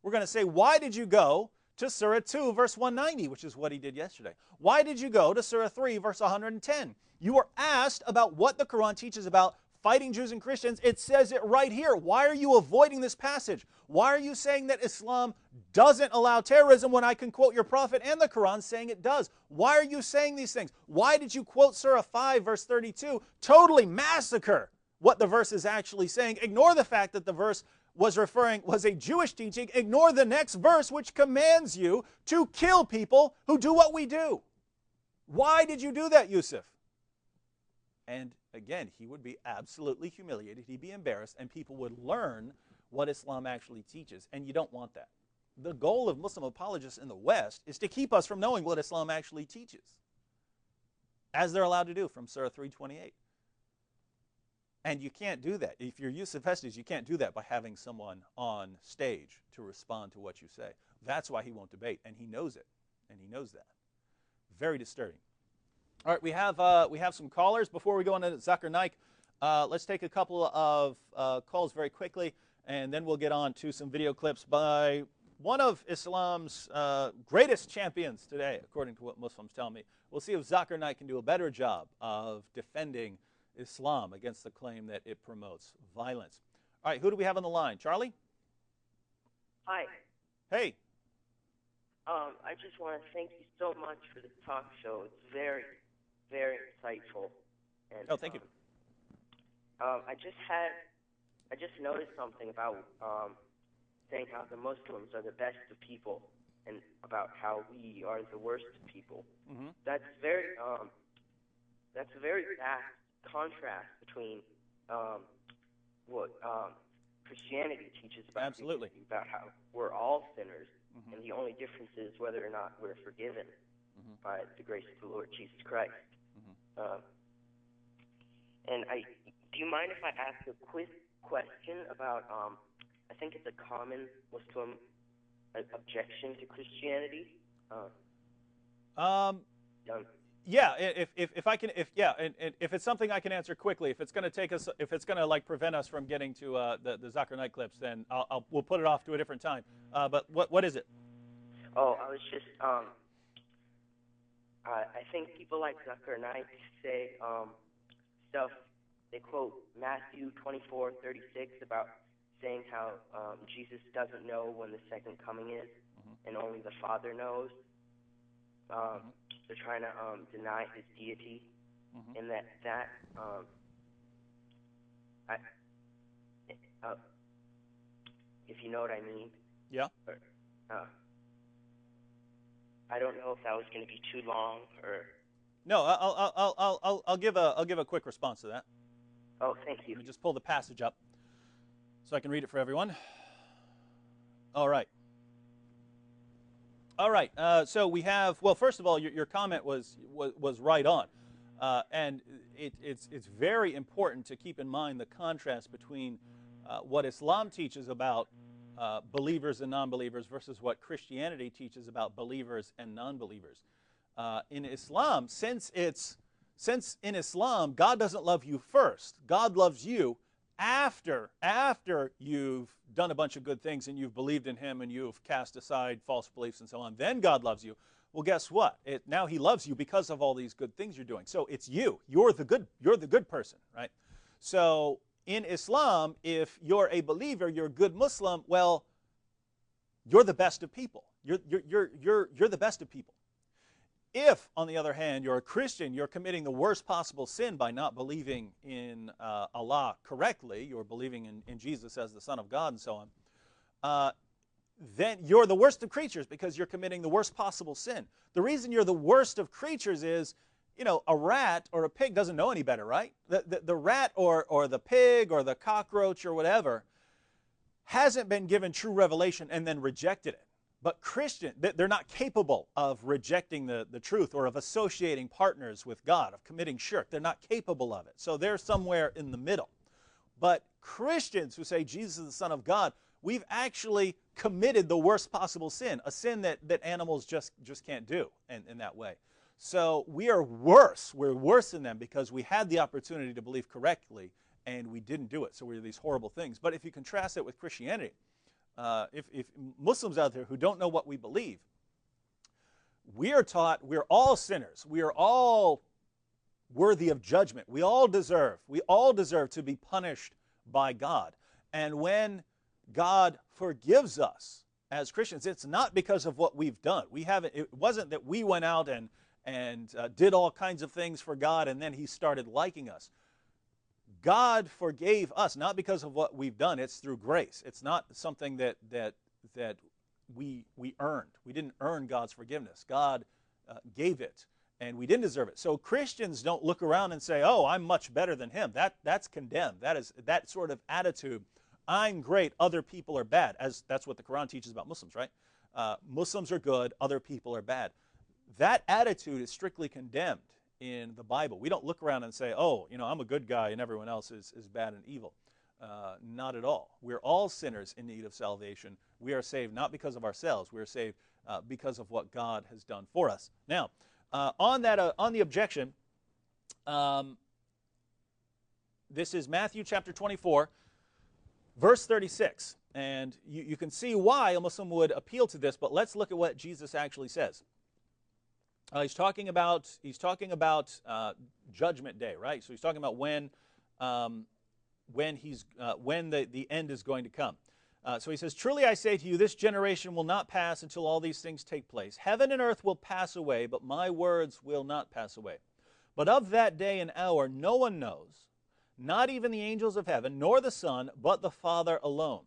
we're going to say, why did you go to Surah 2, verse 190, which is what he did yesterday? Why did you go to Surah 3, verse 110? You were asked about what the Quran teaches about fighting Jews and Christians. It says it right here. Why are you avoiding this passage? Why are you saying that Islam doesn't allow terrorism when I can quote your prophet and the Quran saying it does? Why are you saying these things? Why did you quote Surah 5, verse 32, totally massacre what the verse is actually saying? Ignore the fact that the verse was a Jewish teaching. Ignore the next verse, which commands you to kill people who do what we do. Why did you do that, Yusuf? And again, he would be absolutely humiliated. He'd be embarrassed, and people would learn what Islam actually teaches. And you don't want that. The goal of Muslim apologists in the West is to keep us from knowing what Islam actually teaches, as they're allowed to do from Surah 328. And you can't do that. If you're Yusuf Estes, you can't do that by having someone on stage to respond to what you say. That's why he won't debate, and he knows it, and he knows that. Very disturbing. All right, we have some callers. Before we go on to Zakir Naik, let's take a couple of calls very quickly, and then we'll get on to some video clips by one of Islam's greatest champions today, according to what Muslims tell me. We'll see if Zakir Naik can do a better job of defending Islam against the claim that it promotes violence. All right, who do we have on the line? Charlie? Hi. Hey. I just want to thank you so much for the talk show. It's very, very insightful. And, oh, thank you. I just noticed something about saying how the Muslims are the best of people and about how we are the worst of people. Mm-hmm. That's a very vast contrast between what Christianity teaches about Absolutely. About how we're all sinners, mm-hmm. and the only difference is whether or not we're forgiven mm-hmm. by the grace of the Lord Jesus Christ. Mm-hmm. And do you mind if I ask a quick question about? I think it's a common Muslim objection to Christianity. Yeah, if I can, if it's something I can answer quickly, if it's going to like prevent us from getting to the Zakir Naik clips, then we'll put it off to a different time. But what is it? Oh, I was just I think people like Zakir Naik say stuff. They quote Matthew 24:36 about saying how Jesus doesn't know when the second coming is, mm-hmm. and only the Father knows. Mm-hmm. They're trying to deny his deity, mm-hmm. and that if you know what I mean. Yeah. Or, I don't know if that was going to be too long or. No, I'll give a quick response to that. Oh, thank you. Let me just pull the passage up so I can read it for everyone. All right. All right, so we have, well, first of all, your comment was right on. And it's very important to keep in mind the contrast between what Islam teaches about believers and non-believers versus what Christianity teaches about believers and non-believers. In Islam, since in Islam, God doesn't love you first. God loves you after you've done a bunch of good things and you've believed in him and you've cast aside false beliefs and so on. Then God loves you. Well, guess what? Now he loves you because of all these good things you're doing. So it's you. You're the good person, right? So in Islam, if you're a believer, you're a good Muslim, well, you're the best of people. You're the best of people. If, on the other hand, you're a Christian, you're committing the worst possible sin by not believing in Allah correctly, you're believing in Jesus as the Son of God and so on, then you're the worst of creatures because you're committing the worst possible sin. The reason you're the worst of creatures is, you know, a rat or a pig doesn't know any better, right? The rat or the pig or the cockroach or whatever hasn't been given true revelation and then rejected it. But Christian, they're not capable of rejecting the truth or of associating partners with God, of committing shirk. They're not capable of it. So they're somewhere in the middle. But Christians who say Jesus is the Son of God, we've actually committed the worst possible sin, a sin that animals just can't do in that way. So we are worse. We're worse than them because we had the opportunity to believe correctly and we didn't do it. So we were these horrible things. But if you contrast it with Christianity, if Muslims out there who don't know what we believe, we are taught we're all sinners. We are all worthy of judgment. We all deserve to be punished by God. And when God forgives us as Christians, it's not because of what we've done. It wasn't that we went out and did all kinds of things for God and then he started liking us. God forgave us, not because of what we've done. It's through grace. It's not something that we earned. We didn't earn God's forgiveness. God gave it, and we didn't deserve it. So Christians don't look around and say, oh, I'm much better than him. That's condemned. That sort of attitude, I'm great, other people are bad. That's what the Quran teaches about Muslims, right? Muslims are good, other people are bad. That attitude is strictly condemned in the Bible. We don't look around and say, oh, I'm a good guy and everyone else is bad and evil. Not at all. We're all sinners in need of salvation. We are saved not because of ourselves. We are saved because of what God has done for us. Now, on the objection, this is Matthew chapter 24, verse 36. And you can see why a Muslim would appeal to this, but let's look at what Jesus actually says. He's talking about Judgment Day, right? So he's talking about when the end is going to come. So he says, truly I say to you, this generation will not pass until all these things take place. Heaven and earth will pass away, but my words will not pass away. But of that day and hour no one knows, not even the angels of heaven, nor the Son, but the Father alone.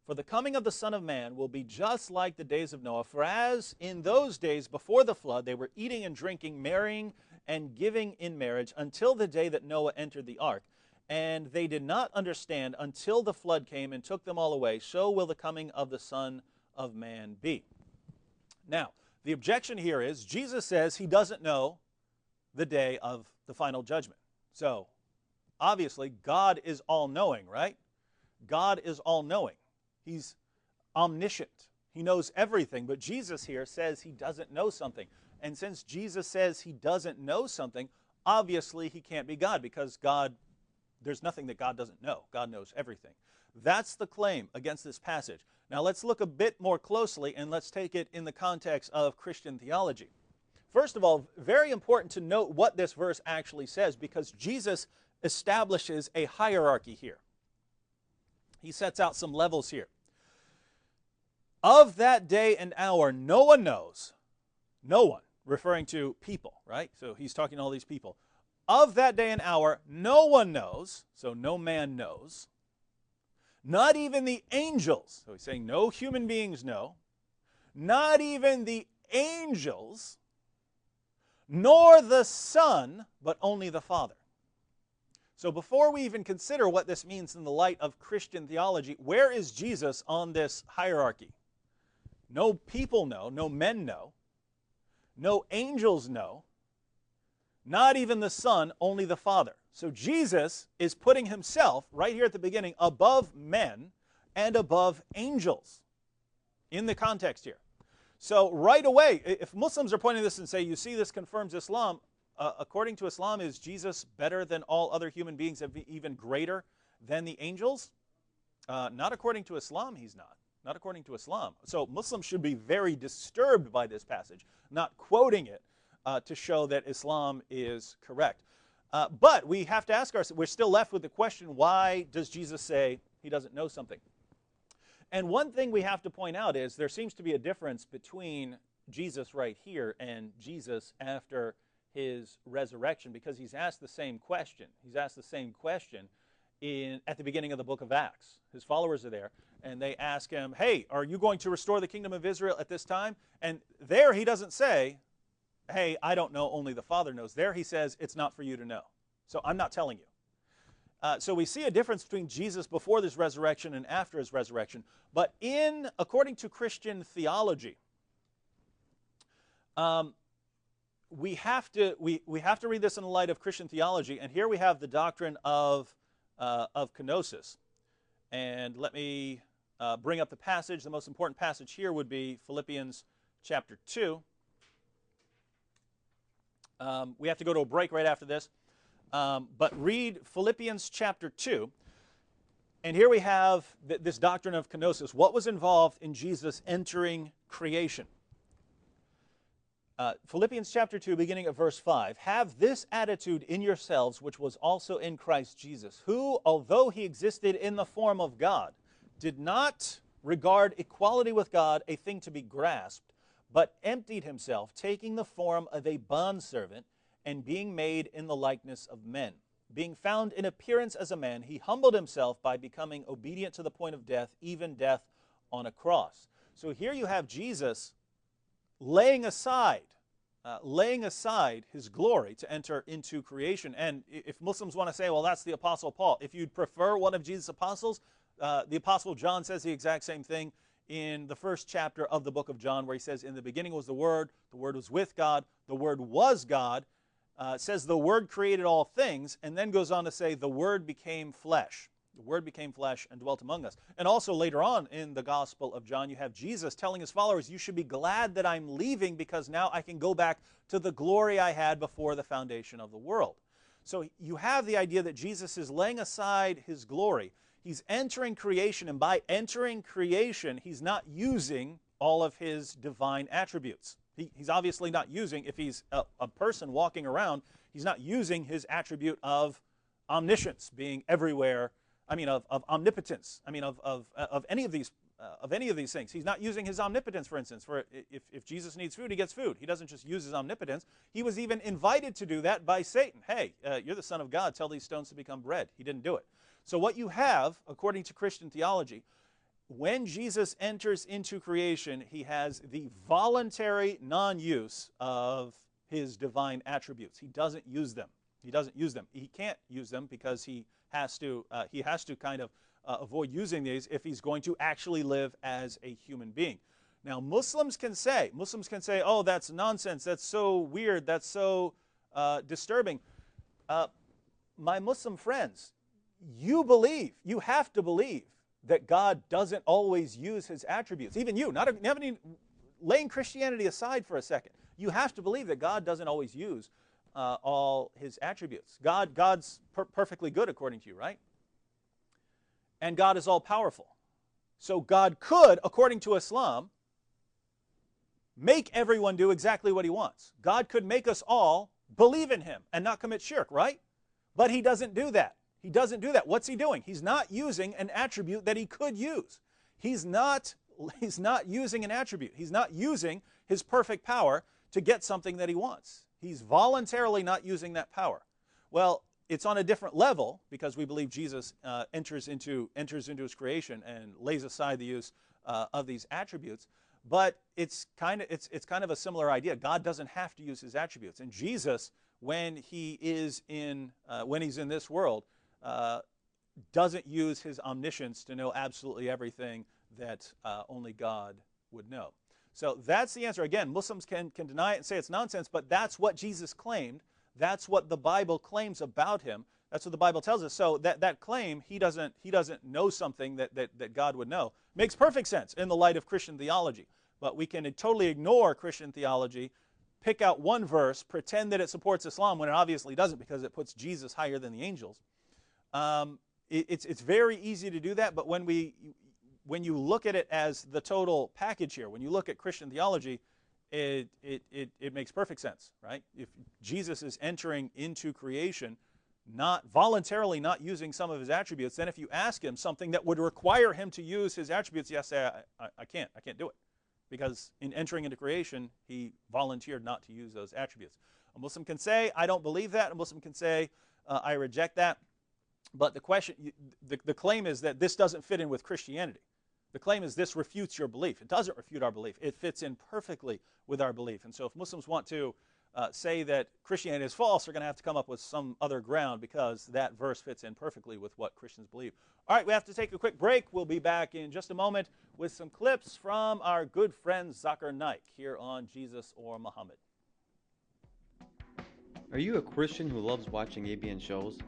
For the coming of the Son of Man will be just like the days of Noah. For as in those days before the flood they were eating and drinking, marrying and giving in marriage, until the day that Noah entered the ark. And they did not understand until the flood came and took them all away. So will the coming of the Son of Man be. Now, the objection here is Jesus says he doesn't know the day of the final judgment. So, obviously, God is all-knowing, right? God is all-knowing. He's omniscient. He knows everything. But Jesus here says he doesn't know something. And since Jesus says he doesn't know something, obviously he can't be God, because there's nothing that God doesn't know. God knows everything. That's the claim against this passage. Now let's look a bit more closely and let's take it in the context of Christian theology. First of all, very important to note what this verse actually says, because Jesus establishes a hierarchy here. He sets out some levels here. Of that day and hour, no one knows. No one, referring to people, right? So he's talking to all these people. Of that day and hour, no one knows, so no man knows. Not even the angels. So he's saying no human beings know. Not even the angels, nor the Son, but only the Father. So before we even consider what this means in the light of Christian theology, where is Jesus on this hierarchy? No people know, no men know, no angels know, not even the Son, only the Father. So Jesus is putting himself, right here at the beginning, above men and above angels in the context here. So right away, if Muslims are pointing this and say, you see, this confirms Islam, according to Islam, is Jesus better than all other human beings, even greater than the angels? Not according to Islam, he's not. Not according to Islam. So Muslims should be very disturbed by this passage, not quoting it to show that Islam is correct. But we have to ask ourselves, we're still left with the question, why does Jesus say he doesn't know something? And one thing we have to point out is there seems to be a difference between Jesus right here and Jesus after his resurrection, because he's asked the same question. He's asked the same question at the beginning of the book of Acts. His followers are there, and they ask him, hey, are you going to restore the kingdom of Israel at this time? And there he doesn't say, hey, I don't know, only the Father knows. There he says, it's not for you to know. So I'm not telling you. So we see a difference between Jesus before this resurrection and after his resurrection. But according to Christian theology, we have to read this in the light of Christian theology. And here we have the doctrine of kenosis. And let me bring up the passage. The most important passage here would be Philippians chapter 2. We have to go to a break right after this. But read Philippians chapter 2. And here we have this doctrine of kenosis. What was involved in Jesus entering creation? Philippians chapter 2, beginning at verse 5. Have this attitude in yourselves, which was also in Christ Jesus, who, although he existed in the form of God, did not regard equality with God a thing to be grasped, but emptied himself, taking the form of a bondservant, and being made in the likeness of men. Being found in appearance as a man, he humbled himself by becoming obedient to the point of death, even death on a cross. So here you have Jesus laying aside his glory to enter into creation. And if Muslims want to say, well, that's the Apostle Paul, if you'd prefer one of Jesus' apostles, the Apostle John says the exact same thing in the first chapter of the book of John, where he says, in the beginning was the Word was with God, the Word was God. Says the Word created all things, and then goes on to say the Word became flesh. The Word became flesh and dwelt among us. And also later on in the Gospel of John, you have Jesus telling his followers, you should be glad that I'm leaving because now I can go back to the glory I had before the foundation of the world. So you have the idea that Jesus is laying aside his glory. He's entering creation, and by entering creation, he's not using all of his divine attributes. He's obviously not using, if he's a person walking around, he's not using his attribute of omniscience, being everywhere, of omnipotence, of any of these things. He's not using his omnipotence, for instance. If Jesus needs food, he gets food. He doesn't just use his omnipotence. He was even invited to do that by Satan. Hey, you're the Son of God, tell these stones to become bread. He didn't do it. So what you have, according to Christian theology, when Jesus enters into creation, he has the voluntary non-use of his divine attributes. He doesn't use them. He doesn't use them. He can't use them because he has to kind of avoid using these if he's going to actually live as a human being. Now, Muslims can say, oh, that's nonsense. That's so weird. That's so disturbing. My Muslim friends, you have to believe that God doesn't always use his attributes. Even you, laying Christianity aside for a second, you have to believe that God doesn't always use all his attributes. God's perfectly good according to you, right? And God is all-powerful. So God could, according to Islam, make everyone do exactly what he wants. God could make us all believe in him and not commit shirk, right? But he doesn't do that. He doesn't do that. What's he doing? He's not using an attribute that he could use. He's not using an attribute. He's not using his perfect power to get something that he wants. He's voluntarily not using that power. Well, it's on a different level because we believe Jesus enters into his creation and lays aside the use of these attributes. But it's kind of a similar idea. God doesn't have to use his attributes, and Jesus, when he's in this world, doesn't use his omniscience to know absolutely everything that only God would know. So that's the answer. Again, Muslims can deny it and say it's nonsense, but that's what Jesus claimed. That's what the Bible claims about him. That's what the Bible tells us. So that claim, he doesn't know something that God would know, makes perfect sense in the light of Christian theology. But we can totally ignore Christian theology, pick out one verse, pretend that it supports Islam when it obviously doesn't because it puts Jesus higher than the angels. It's very easy to do that, but when you look at it as the total package here, when you look at Christian theology, it makes perfect sense, right? If Jesus is entering into creation, not voluntarily not using some of his attributes, then if you ask him something that would require him to use his attributes, yes, say, I can't do it. Because in entering into creation, he volunteered not to use those attributes. A Muslim can say, I don't believe that. A Muslim can say, I reject that. But the claim is that this doesn't fit in with Christianity. The claim is this refutes your belief. It doesn't refute our belief. It fits in perfectly with our belief. And so if Muslims want to say that Christianity is false, they're going to have to come up with some other ground because that verse fits in perfectly with what Christians believe. All right, we have to take a quick break. We'll be back in just a moment with some clips from our good friend Zakir Naik here on Jesus or Muhammad. Are you a Christian who loves watching ABN shows?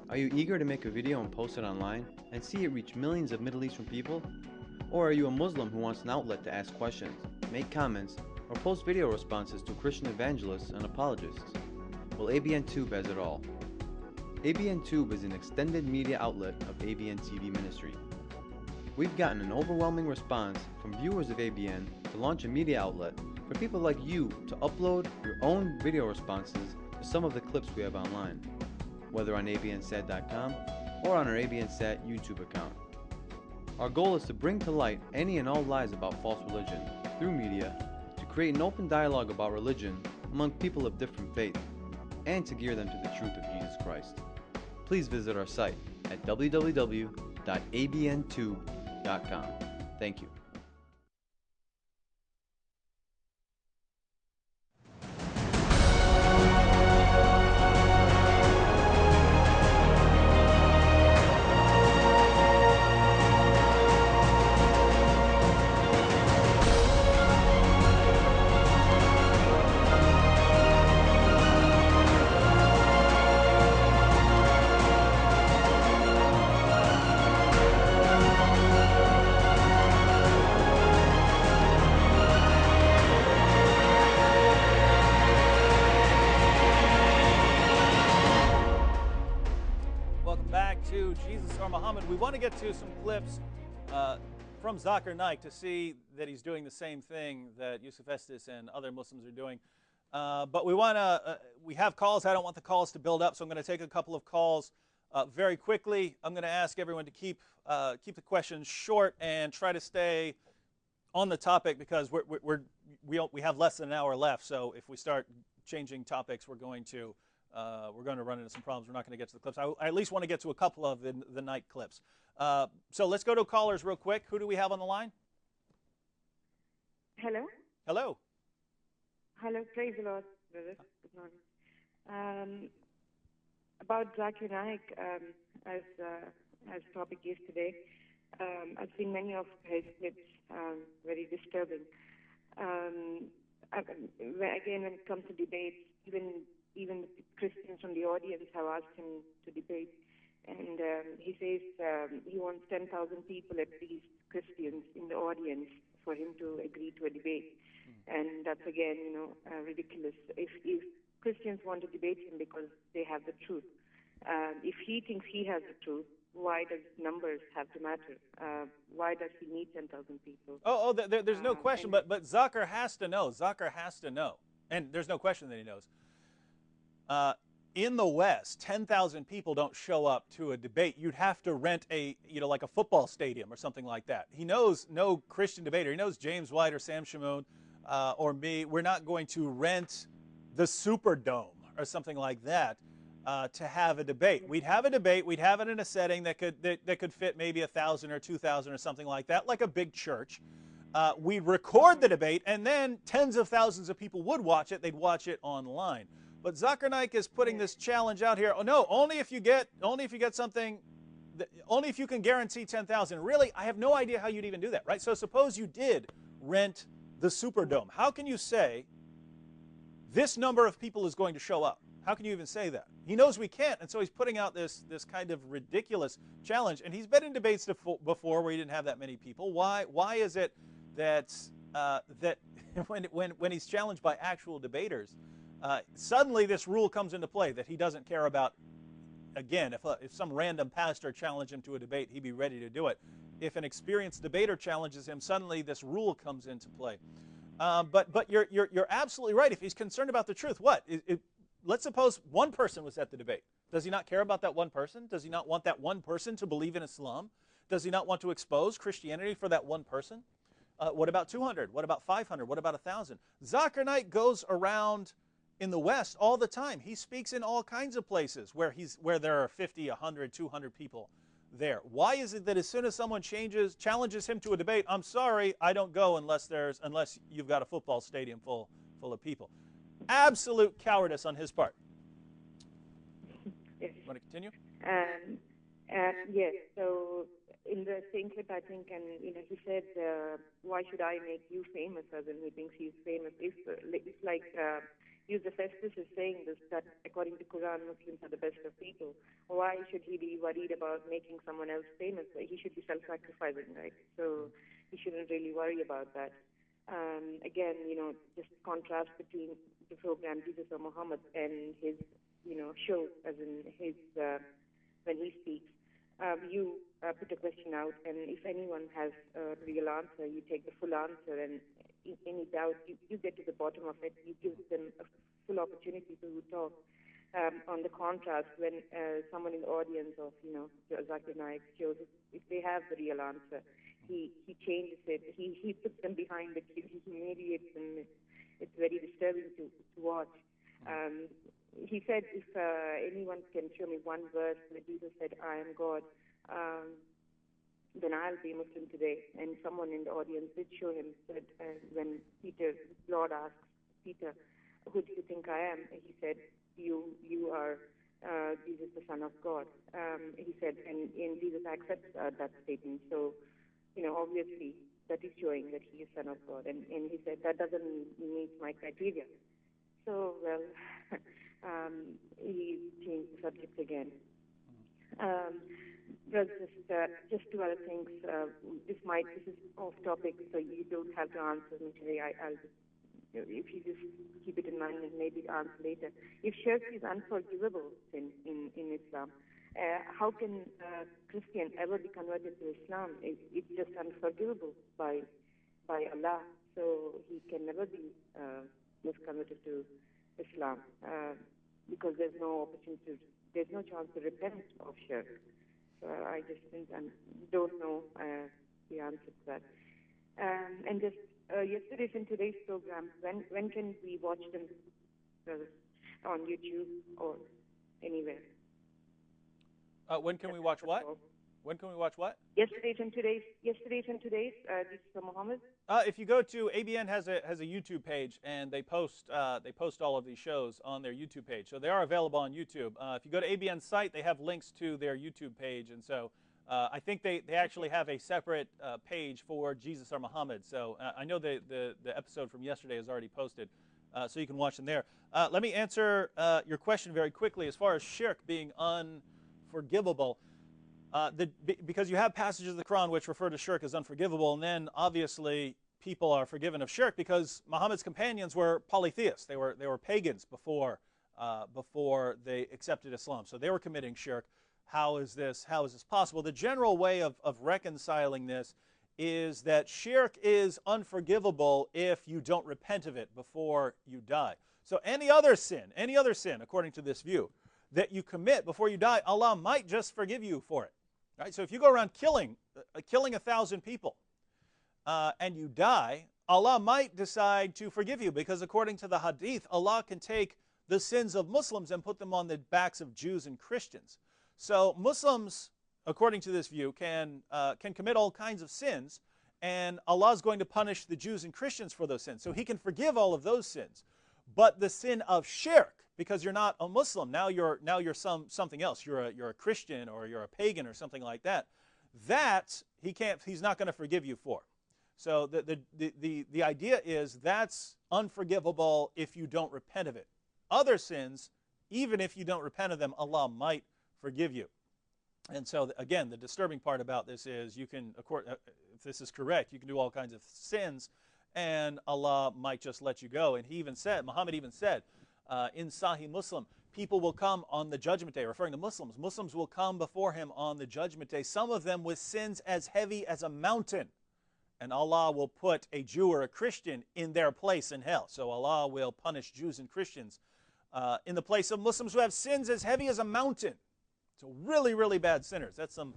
Are you eager to make a video and post it online and see it reach millions of Middle Eastern people? Or are you a Muslim who wants an outlet to ask questions, make comments, or post video responses to Christian evangelists and apologists? Well, ABN Tube has it all. ABN Tube is an extended media outlet of ABN TV Ministry. We've gotten an overwhelming response from viewers of ABN to launch a media outlet for people like you to upload your own video responses to some of the clips we have online, whether on abnsat.com or on our ABNsat YouTube account. Our goal is to bring to light any and all lies about false religion through media, to create an open dialogue about religion among people of different faiths, and to gear them to the truth of Jesus Christ. Please visit our site at www.abntube.com. Thank you. We want to get to some clips from Zakir Naik to see that he's doing the same thing that Yusuf Estes and other Muslims are doing. But we have calls. I don't want the calls to build up, so I'm going to take a couple of calls very quickly. I'm going to ask everyone to keep the questions short and try to stay on the topic, because we have less than an hour left. So if we start changing topics, we're going to run into some problems. We're not going to get to the clips. I at least want to get to a couple of the night clips. So let's go to callers real quick. Who do we have on the line? Hello. Hello. Hello. Praise the Lord, brother. Good morning. About Zakir Naik, as topic yesterday, I've seen many of his clips, very disturbing. Again, when it comes to debates, even Christians from the audience have asked him to debate, and he says he wants 10,000 people, at least Christians, in the audience for him to agree to a debate. And that's, again, ridiculous. If Christians want to debate him because they have the truth, if he thinks he has the truth, why does numbers have to matter? Why does he need 10,000 people? There's no question, but Zakir has to know. Zakir has to know. And there's no question that he knows. In the West, 10,000 people don't show up to a debate. You'd have to rent like a football stadium or something like that. He knows no Christian debater. He knows James White or Sam Shamoun or me. We're not going to rent the Superdome or something like that to have a debate. We'd have a debate. We'd have it in a setting that could fit maybe 1,000 or 2,000 or something like that, like a big church. We'd record the debate, and then tens of thousands of people would watch it. They'd watch it online. But Zakir Naik is putting this challenge out here. Oh no, only if you get something, only if you can guarantee 10,000. Really, I have no idea how you'd even do that, right? So suppose you did rent the Superdome. How can you say this number of people is going to show up? How can you even say that? He knows we can't, and so he's putting out this kind of ridiculous challenge. And he's been in debates before where he didn't have that many people. Why is it that when he's challenged by actual debaters, suddenly this rule comes into play that he doesn't care about? Again, if some random pastor challenged him to a debate, he'd be ready to do it. If an experienced debater challenges him, suddenly this rule comes into play. But you're absolutely right. If he's concerned about the truth, let's suppose one person was at the debate. Does he not care about that one person? Does he not want that one person to believe in Islam? Does he not want to expose Christianity for that one person? What about 200? What about 500? What about 1,000? Zakir Naik goes around in the West all the time. He speaks in all kinds of places where there are 50, 100, 200 people there. Why is it that as soon as someone challenges him to a debate, I'm sorry, I don't go unless you've got a football stadium full of people? Absolute cowardice on his part. Yes. Want to continue? Yes. So in the same clip, I think, and he said, "Why should I make you famous?" As in, he thinks he's famous. It's like Yusuf Estes is saying this, that according to Quran, Muslims are the best of people. Why should he be worried about making someone else famous? He should be self-sacrificing, right? So he shouldn't really worry about that. Again, just contrast between the program Jesus or Muhammad and his show, as in his when he speaks. You put a question out, and if anyone has a real answer, you take the full answer, and if any doubt, you get to the bottom of it. You give them a full opportunity to talk. On the contrast, when someone in the audience of, Zakir Naik shows, if they have the real answer, he changes it. He puts them behind the queue. He humiliates them. It's very disturbing to watch. He said, if anyone can show me one verse where Jesus said, "I am God," then I'll be Muslim today. And someone in the audience did show him that when Lord asks Peter, "Who do you think I am?" He said, You are Jesus, the Son of God. He said, and Jesus accepts that statement. So, obviously, that is showing that he is Son of God. And he said, that doesn't meet my criteria. So, well, he changed the subject again. Just two other things. This is off topic, so you don't have to answer me today. I'll just, if you just keep it in mind and maybe answer later. If shirk is unforgivable sin in Islam, how can a Christian ever be converted to Islam? It's just unforgivable by Allah, so he can never be converted to Islam because there's no opportunity, there's no chance to repent of shirk. So I just don't know the answer to that. And just yesterday's and today's program, when can we watch them on YouTube or anywhere? When can we watch what? When can we watch what? Yesterday's and today's. This is from Muhammad. If you go to ABN has a YouTube page, and they post all of these shows on their YouTube page, so they are available on YouTube. If you go to ABN's site, they have links to their YouTube page, and so I think they actually have a separate page for Jesus or Muhammad. So I know the episode from yesterday is already posted, so you can watch them there. Let me answer your question very quickly as far as shirk being unforgivable. Because you have passages of the Quran which refer to shirk as unforgivable, and then obviously people are forgiven of shirk because Muhammad's companions were polytheists. They were pagans before they accepted Islam. So they were committing shirk. How is this possible? The general way of reconciling this is that shirk is unforgivable if you don't repent of it before you die. So any other sin, according to this view, that you commit before you die, Allah might just forgive you for it. Right? So if you go around killing 1,000 people and you die, Allah might decide to forgive you because according to the hadith, Allah can take the sins of Muslims and put them on the backs of Jews and Christians. So Muslims, according to this view, can commit all kinds of sins, and Allah is going to punish the Jews and Christians for those sins. So He can forgive all of those sins. But the sin of shirk, because you're not a Muslim, now you're something else. You're a Christian or you're a pagan or something like that. That He's not going to forgive you for. So the idea is that's unforgivable if you don't repent of it. Other sins, even if you don't repent of them, Allah might forgive you. And so again, the disturbing part about this is you can, if this is correct, you can do all kinds of sins, and Allah might just let you go. And Muhammad even said, in Sahih Muslim, people will come on the judgment day, referring to Muslims. Muslims will come before him on the judgment day, some of them with sins as heavy as a mountain. And Allah will put a Jew or a Christian in their place in hell. So Allah will punish Jews and Christians in the place of Muslims who have sins as heavy as a mountain. So really, really bad sinners. That's some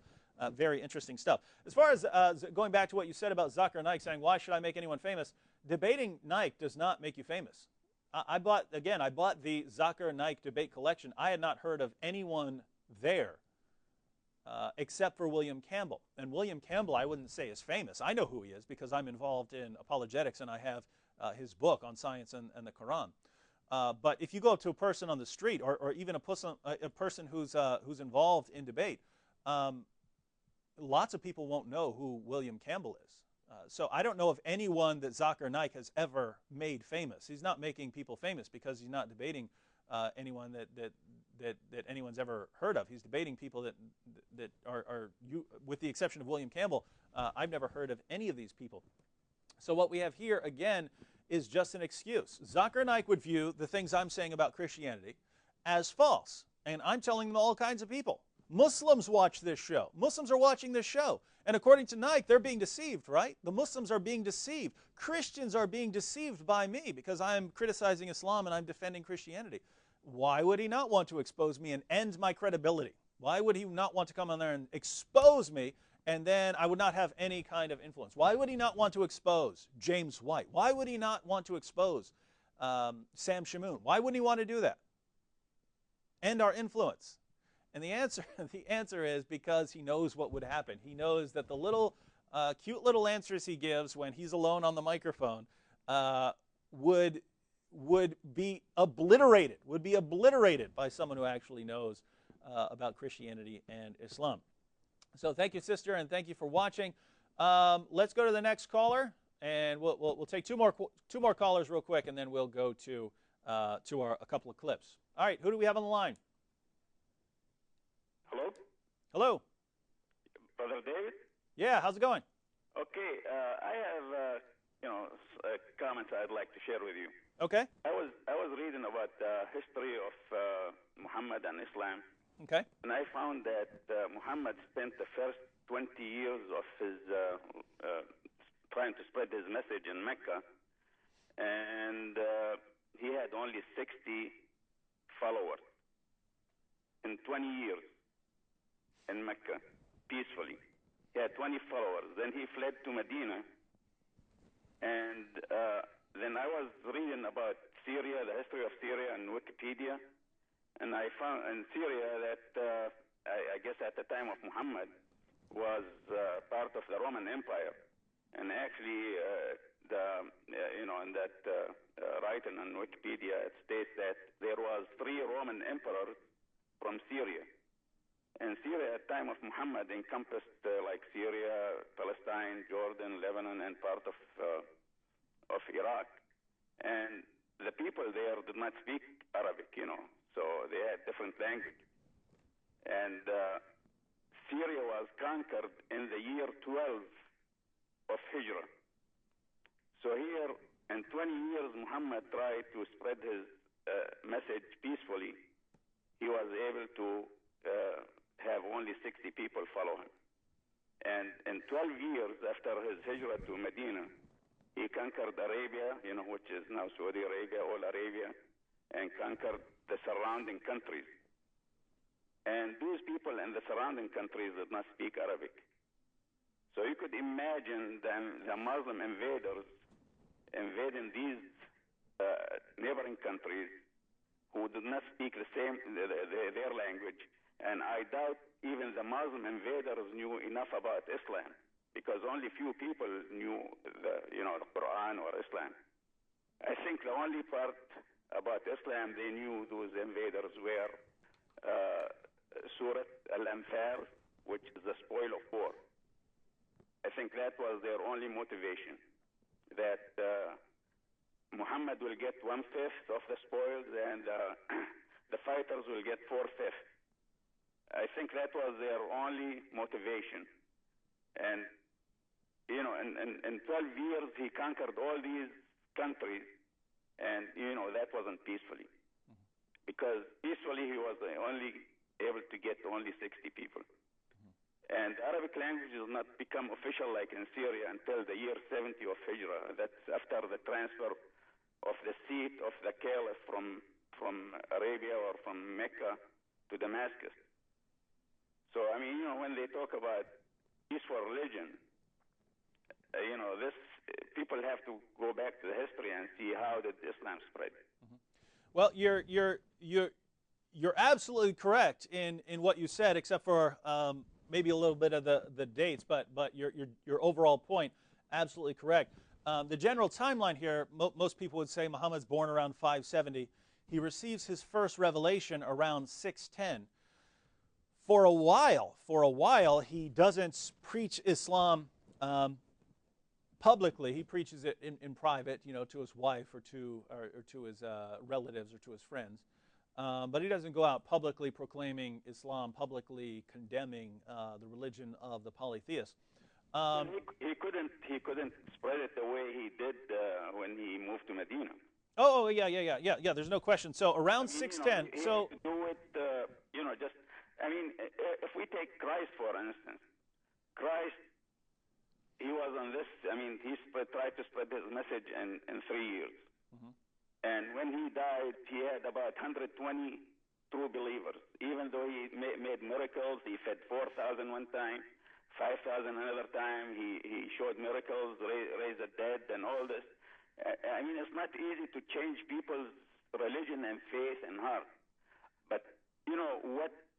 very interesting stuff. As far as going back to what you said about Zakir Naik saying, why should I make anyone famous? Debating Naik does not make you famous. I bought the Zakir Naik debate collection. I had not heard of anyone there except for William Campbell. And William Campbell, I wouldn't say is famous. I know who he is because I'm involved in apologetics and I have his book on science and the Quran. But if you go up to a person on the street or even a person who's involved in debate, lots of people won't know who William Campbell is. So I don't know of anyone that Zakir Naik has ever made famous. He's not making people famous because he's not debating anyone that anyone's ever heard of. He's debating people that are with the exception of William Campbell, I've never heard of any of these people. So what we have here, again, is just an excuse. Zakir Naik would view the things I'm saying about Christianity as false. And I'm telling them all kinds of people. Muslims watch this show. Muslims are watching this show. And according to Naik, they're being deceived, right? The Muslims are being deceived. Christians are being deceived by me because I'm criticizing Islam and I'm defending Christianity. Why would he not want to expose me and end my credibility? Why would he not want to come on there and expose me, and then I would not have any kind of influence? Why would he not want to expose James White? Why would he not want to expose Sam Shamoon? Why wouldn't he want to do that? End our influence. And the answer is because he knows what would happen. He knows that the little, cute little answers he gives when he's alone on the microphone would be obliterated by someone who actually knows about Christianity and Islam. So thank you, sister, and thank you for watching. Let's go to the next caller, and we'll take two more callers real quick, and then we'll go to a couple of clips. All right, who do we have on the line? Hello? Hello. Brother David? Yeah, how's it going? Okay, I have comments I'd like to share with you. Okay. I was reading about the history of Muhammad and Islam. Okay. And I found that Muhammad spent the first 20 years of his trying to spread his message in Mecca, and he had only 60 followers in 20 years in Mecca, peacefully. He had 20 followers. Then he fled to Medina, and then I was reading about Syria, the history of Syria in Wikipedia, and I found in Syria that I guess at the time of Muhammad was part of the Roman Empire, and actually in that writing on Wikipedia it states that there was 3 Roman emperors from Syria. And Syria at the time of Muhammad encompassed like Syria, Palestine, Jordan, Lebanon, and part of Iraq. And the people there did not speak Arabic, so they had different language. And Syria was conquered in the year 12 of Hijrah. So here, in 20 years, Muhammad tried to spread his message peacefully. He was able to have only 60 people follow him. And in 12 years after his hijrah to Medina, he conquered Arabia, which is now Saudi Arabia, all Arabia, and conquered the surrounding countries. And those people in the surrounding countries did not speak Arabic. So you could imagine the Muslim invaders invading these neighboring countries who did not speak their language. And I doubt even the Muslim invaders knew enough about Islam, because only few people knew the Quran or Islam. I think the only part about Islam they knew, those invaders, were Surah Al-Anfal, which is the spoil of war. I think that was their only motivation, that Muhammad will get 1/5 of the spoils and the fighters will get 4/5. I think that was their only motivation. And, in 12 years, he conquered all these countries, and, that wasn't peacefully. Because peacefully, he was only able to get only 60 people. And Arabic language has not become official like in Syria until the year 70 of Hijrah. That's after the transfer of the seat of the caliph from Arabia or from Mecca to Damascus. So, when they talk about peace for religion, people have to go back to the history and see how did Islam spread. Well, you're absolutely correct in what you said, except for maybe a little bit of the dates, but your overall point, absolutely correct. The general timeline here, most people would say Muhammad's born around 570. He receives his first revelation around 610. For a while, he doesn't preach Islam publicly. He preaches it in private, to his wife or to his relatives or to his friends. But he doesn't go out publicly proclaiming Islam, publicly condemning the religion of the polytheists. He couldn't spread it the way he did when he moved to Medina. Oh, yeah. There's no question. So around 610. He So had to do it, just. I mean, if we take Christ for instance, Christ, he was on this. I mean, he tried to spread his message in 3 years. Mm-hmm. And when he died, he had about 120 true believers. Even though he made miracles, he fed 4,000 one time, 5,000 another time. He showed miracles, raised the dead, and all this. I mean, it's not easy to change people's religion and faith and heart. But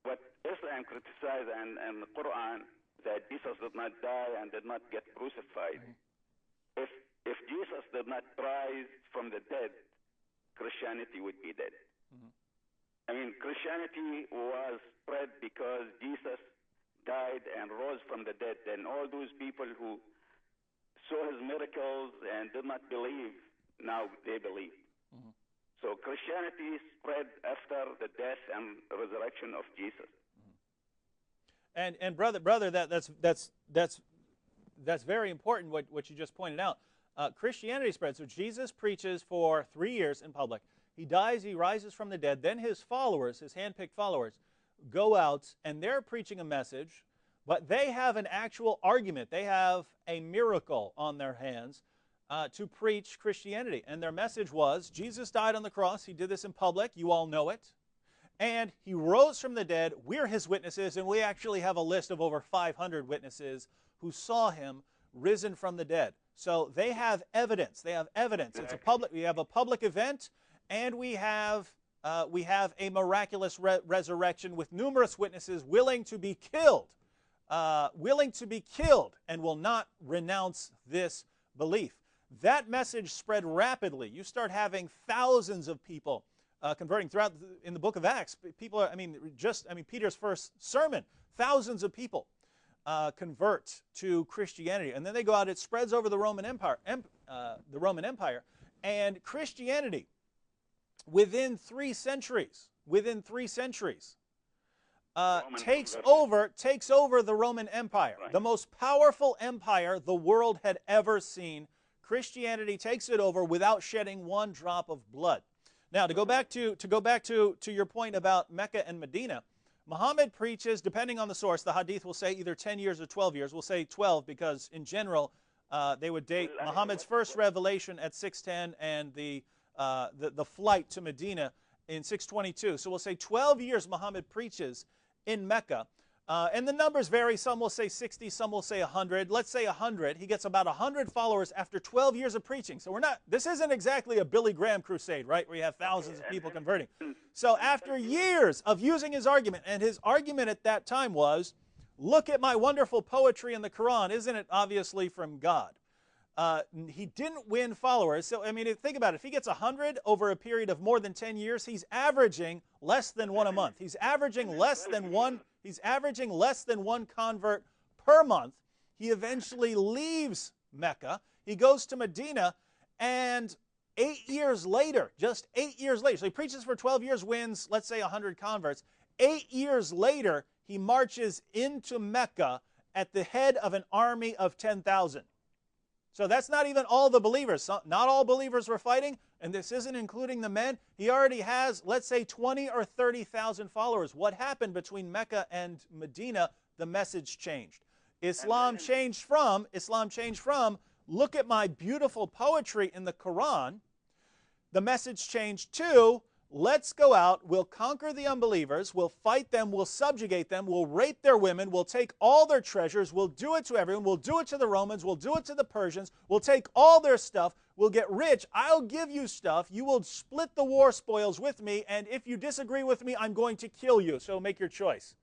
what Islam criticized and the Quran, that Jesus did not die and did not get crucified. Mm-hmm. If Jesus did not rise from the dead, Christianity would be dead. Mm-hmm. I mean, Christianity was spread because Jesus died and rose from the dead, and all those people who saw his miracles and did not believe, now they believe. Mm-hmm. So Christianity spread after the death and resurrection of Jesus. Mm-hmm. And brother, that's very important what you just pointed out. Christianity spread. So Jesus preaches for 3 years in public. He dies, he rises from the dead. Then his followers, his handpicked followers, go out and they're preaching a message, but they have an actual argument. They have a miracle on their hands to preach Christianity. And their message was, Jesus died on the cross. He did this in public. You all know it. And he rose from the dead. We're his witnesses, and we actually have a list of over 500 witnesses who saw him risen from the dead. So they have evidence. They have evidence. It's a public. We have a public event, and we have a miraculous resurrection with numerous witnesses willing to be killed, and will not renounce this belief. That message spread rapidly. You start having thousands of people converting throughout in the book of Acts. People are, Peter's first sermon, thousands of people convert to Christianity, and then they go out. It spreads over the Roman Empire, and Christianity within 3 centuries, takes over the Roman Empire, right. The most powerful empire the world had ever seen. Christianity takes it over without shedding one drop of blood. Now, to go back to your point about Mecca and Medina, Muhammad preaches, depending on the source, the hadith will say either 10 years or 12 years. We'll say 12 because, in general, they would date Muhammad's first revelation at 610 and the flight to Medina in 622. So we'll say 12 years Muhammad preaches in Mecca. And the numbers vary. Some will say 60, some will say 100. Let's say 100. He gets about 100 followers after 12 years of preaching. So this isn't exactly a Billy Graham crusade, right, where you have thousands of people converting. So after years of using his argument, and his argument at that time was, look at my wonderful poetry in the Quran. Isn't it obviously from God? He didn't win followers. So, think about it. If he gets 100 over a period of more than 10 years, he's averaging less than one a month. He's averaging less than one convert per month. He eventually leaves Mecca. He goes to Medina, and 8 years later, just 8 years later, so he preaches for 12 years, wins, let's say, 100 converts. 8 years later, he marches into Mecca at the head of an army of 10,000. So that's not even all the believers. Not all believers were fighting, and this isn't including the men. He already has, let's say, 20 or 30,000 followers. What happened between Mecca and Medina? The message changed. Islam changed from, look at my beautiful poetry in the Quran. The message changed to, let's go out, we'll conquer the unbelievers, we'll fight them, we'll subjugate them, we'll rape their women, we'll take all their treasures, we'll do it to everyone, we'll do it to the Romans, we'll do it to the Persians, we'll take all their stuff, we'll get rich, I'll give you stuff, you will split the war spoils with me, and if you disagree with me, I'm going to kill you, so make your choice.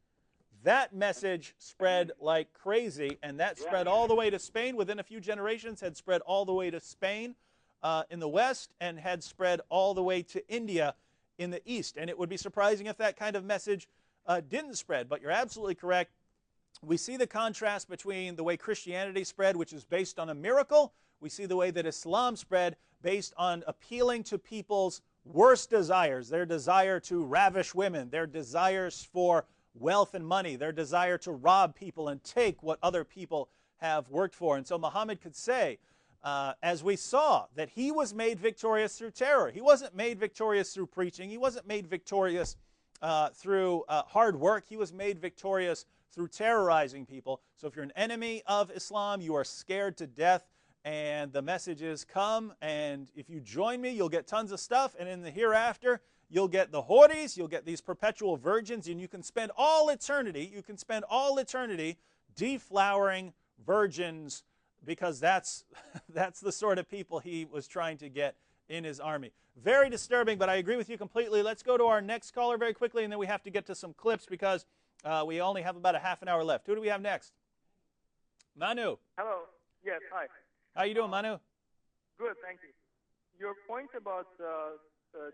That message spread like crazy, and that spread all the way to Spain. Within a few generations, had spread all the way to Spain in the west, and had spread all the way to India in the east. And it would be surprising if that kind of message didn't spread. But you're absolutely correct. We see the contrast between the way Christianity spread, which is based on a miracle. We see the way that Islam spread, based on appealing to people's worst desires, their desire to ravish women, their desires for wealth and money, their desire to rob people and take what other people have worked for. And so Muhammad could say, as we saw, that he was made victorious through terror. He wasn't made victorious through preaching. He wasn't made victorious through hard work. He was made victorious through terrorizing people. So if you're an enemy of Islam, you are scared to death. And the message is, come, and if you join me, you'll get tons of stuff. And in the hereafter, you'll get the Houris, you'll get these perpetual virgins, and you can spend all eternity, deflowering virgins, because that's the sort of people he was trying to get in his army. Very disturbing, but I agree with you completely. Let's go to our next caller very quickly, and then we have to get to some clips because we only have about a half an hour left. Who do we have next? Manu. Hello. Yes, hi. How you doing, Manu? Good, thank you. Your point about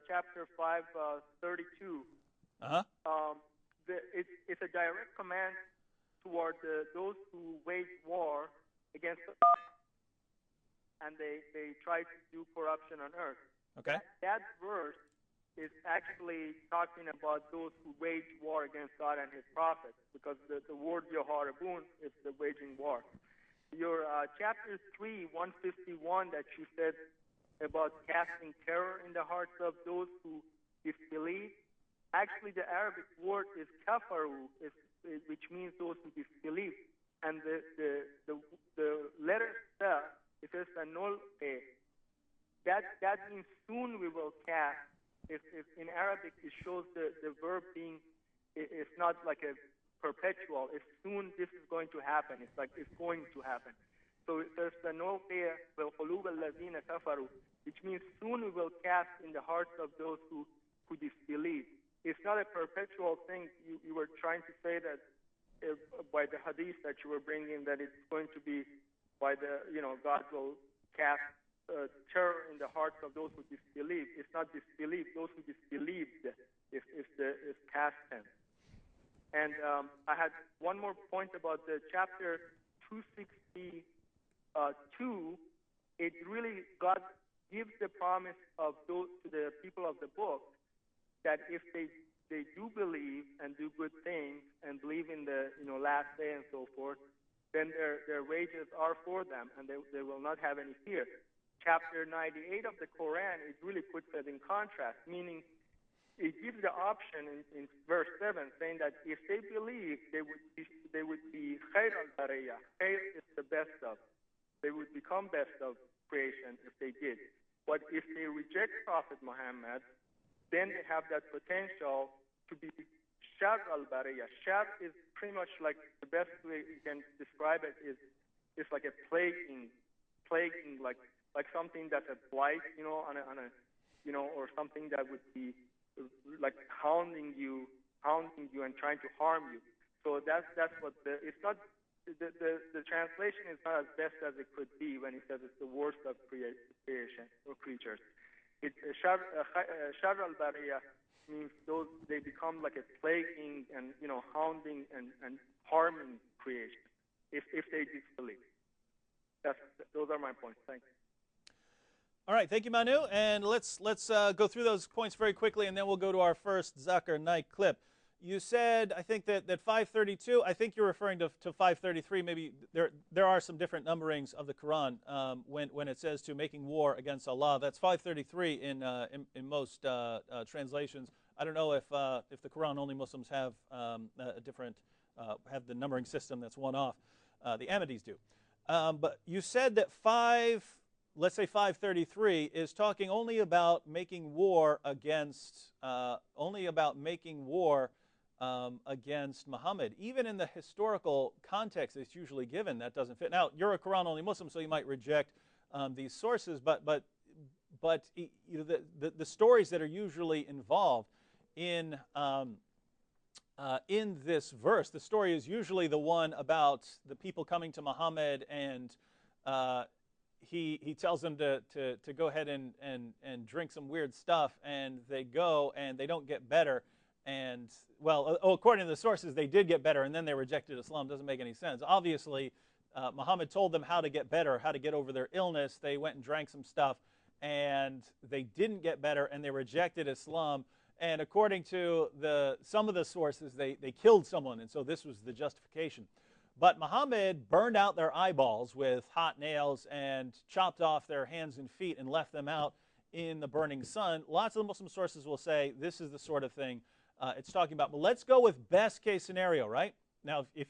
chapter 5:32, it's a direct command toward those who wage war against us, and they try to do corruption on earth. Okay. That verse is actually talking about those who wage war against God and His prophets, because the word Yoharabun is the waging war. Your chapter 3:151 that you said about casting terror in the hearts of those who disbelieve, actually the Arabic word is kafaru, which means those who disbelieve. And the letter sa, it says anol e. That means soon we will cast. If in Arabic it shows the verb being, it's not like a perpetual. It's soon this is going to happen. It's like it's going to happen. So it says anol e vel qulub allazina kafaru, which means soon we will cast in the hearts of those who disbelieve. It's not a perpetual thing. You were trying to say that by the hadith that you were bringing, that it's going to be by the, God will cast terror in the hearts of those who disbelieve. It's not disbelief. Those who disbelieved is past tense. And I had one more point about the chapter 262. It really, God gives the promise of those to the people of the book that if they do believe and do good things and believe in the last day and so forth, then their wages are for them and they will not have any fear. Chapter 98 of the Quran, it really puts that in contrast, meaning it gives the option in verse 7 saying that if they believe, they would be khair al-bariyah. Khair is the best of. They would become best of creation if they did. But if they reject Prophet Muhammad, then they have that potential to be shar al-bariyah. Shar is pretty much like the best way you can describe it is it's like a plaguing like something that's a blight, on a or something that would be like hounding you and trying to harm you. So that's what it's not. The translation is not as best as it could be when he says it's the worst of creation or creatures. It's shar al-bariyah means those they become like a plaguing and hounding and harming creation if they disbelieve. Those are my points. Thank you. All right, thank you, Manu. And let's go through those points very quickly, and then we'll go to our first Zakir Naik clip. You said, I think that 532. I think you're referring to 533. Maybe there are some different numberings of the Quran when it says to making war against Allah. That's 533 in most translations. I don't know if the Quran only Muslims have a different have the numbering system that's one off. The Ahmadis do. But you said that let's say 533 is talking only about making war against against Muhammad. Even in the historical context it's usually given, that doesn't fit. Now, you're a Quran-only Muslim, so you might reject these sources, but the stories that are usually involved in this verse, the story is usually the one about the people coming to Muhammad, and he tells them to go ahead and drink some weird stuff, and they go and they don't get better. And, well, according to the sources, they did get better, and then they rejected Islam. Doesn't make any sense. Obviously, Muhammad told them how to get better, how to get over their illness. They went and drank some stuff, and they didn't get better, and they rejected Islam. And according to some of the sources, they killed someone, and so this was the justification. But Muhammad burned out their eyeballs with hot nails and chopped off their hands and feet and left them out in the burning sun. Lots of the Muslim sources will say this is the sort of thing it's talking about. But let's go with best case scenario, right? Now, if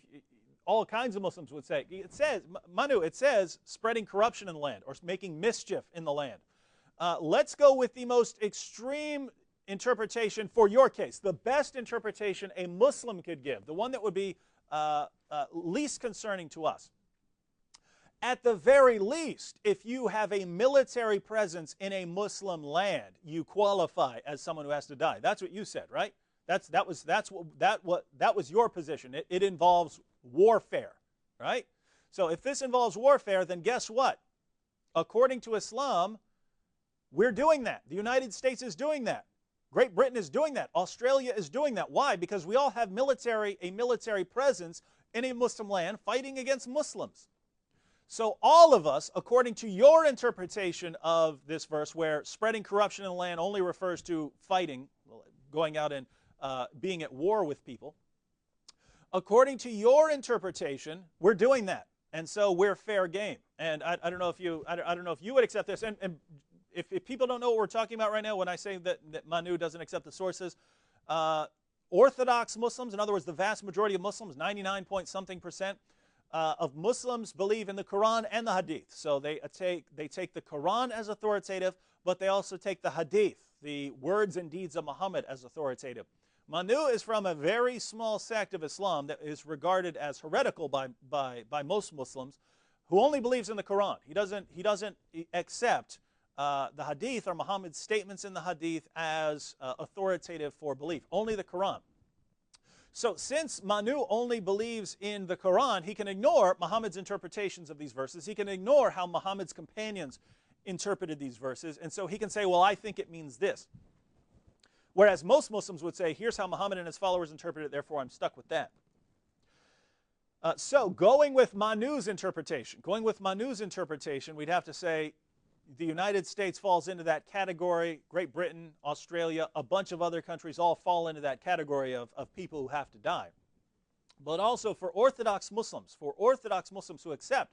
all kinds of Muslims would say, it says, Manu, it says spreading corruption in the land or making mischief in the land. Let's go with the most extreme interpretation for your case, the best interpretation a Muslim could give, the one that would be least concerning to us. At the very least, if you have a military presence in a Muslim land, you qualify as someone who has to die. That's what you said, right? That was your position. It involves warfare, right? So if this involves warfare, then guess what? According to Islam, we're doing that. The United States is doing that. Great Britain is doing that. Australia is doing that. Why? Because we all have a military presence in a Muslim land fighting against Muslims. So all of us, according to your interpretation of this verse, where spreading corruption in the land only refers to fighting, going out and being at war with people, according to your interpretation, we're doing that, and so we're fair game. And I don't know if you would accept this. And if people don't know what we're talking about right now, when I say that Manu doesn't accept the sources, Orthodox Muslims, in other words, the vast majority of Muslims, 99-point-something% of Muslims believe in the Quran and the Hadith. So they take the Quran as authoritative, but they also take the Hadith, the words and deeds of Muhammad, as authoritative. Manu is from a very small sect of Islam that is regarded as heretical by most Muslims, who only believes in the Quran. He doesn't accept the Hadith or Muhammad's statements in the Hadith as authoritative for belief. Only the Quran. So since Manu only believes in the Quran, he can ignore Muhammad's interpretations of these verses. He can ignore how Muhammad's companions interpreted these verses. And so he can say, well, I think it means this. Whereas most Muslims would say, here's how Muhammad and his followers interpret it, therefore I'm stuck with that. So going with Manu's interpretation, we'd have to say the United States falls into that category. Great Britain, Australia, a bunch of other countries all fall into that category of people who have to die. But also for Orthodox Muslims who accept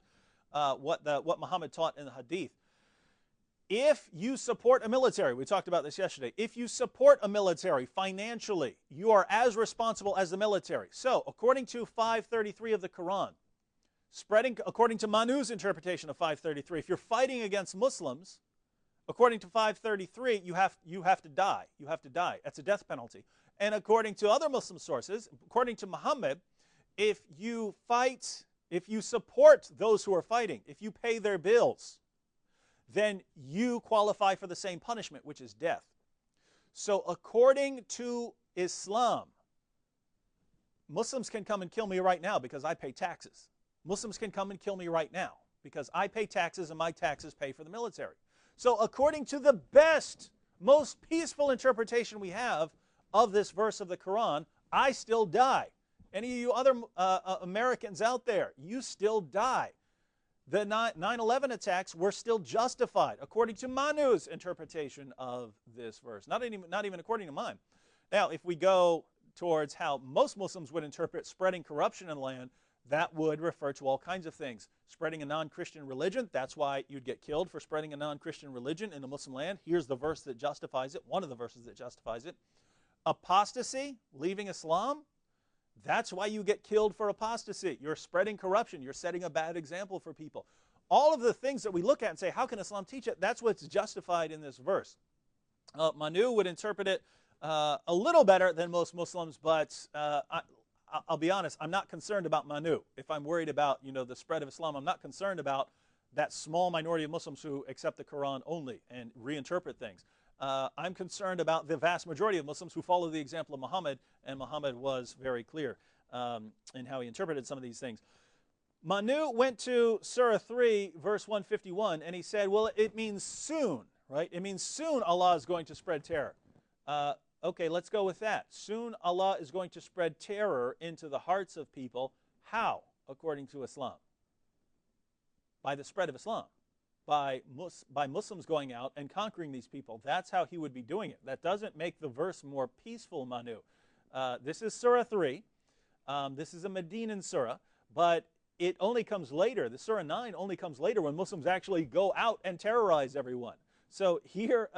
what Muhammad taught in the Hadith, if you support a military, we talked about this yesterday, if you support a military financially, you are as responsible as the military. So according to 533 of the Quran, according to Manu's interpretation of 533, if you're fighting against Muslims, according to 533, you have to die. You have to die. That's a death penalty. And according to other Muslim sources, according to Muhammad, if you support those who are fighting, if you pay their bills, then you qualify for the same punishment, which is death. So according to Islam, Muslims can come and kill me right now because I pay taxes. Muslims can come and kill me right now because I pay taxes and my taxes pay for the military. So according to the best, most peaceful interpretation we have of this verse of the Quran, I still die. Any of you other Americans out there, you still die. The 9/11 attacks were still justified according to Manu's interpretation of this verse, not even according to mine. Now, if we go towards how most Muslims would interpret spreading corruption in the land, that would refer to all kinds of things. Spreading a non-Christian religion, that's why you'd get killed for spreading a non-Christian religion in a Muslim land. Here's the verse that justifies it, one of the verses that justifies it. Apostasy, leaving Islam, that's why you get killed for apostasy. You're spreading corruption. You're setting a bad example for people. All of the things that we look at and say, how can Islam teach it? That's what's justified in this verse. Manu would interpret it a little better than most Muslims, but I'll be honest, I'm not concerned about Manu. If I'm worried about the spread of Islam, I'm not concerned about that small minority of Muslims who accept the Quran only and reinterpret things. I'm concerned about the vast majority of Muslims who follow the example of Muhammad, and Muhammad was very clear in how he interpreted some of these things. Manu went to Surah 3, verse 151, and he said, well, it means soon, right? It means soon Allah is going to spread terror. Okay, let's go with that. Soon Allah is going to spread terror into the hearts of people. How, according to Islam? By the spread of Islam. By Muslims going out and conquering these people. That's how he would be doing it. That doesn't make the verse more peaceful, Manu. This is Surah 3. This is a Medinan surah. But it only comes later. The Surah 9 only comes later when Muslims actually go out and terrorize everyone. So here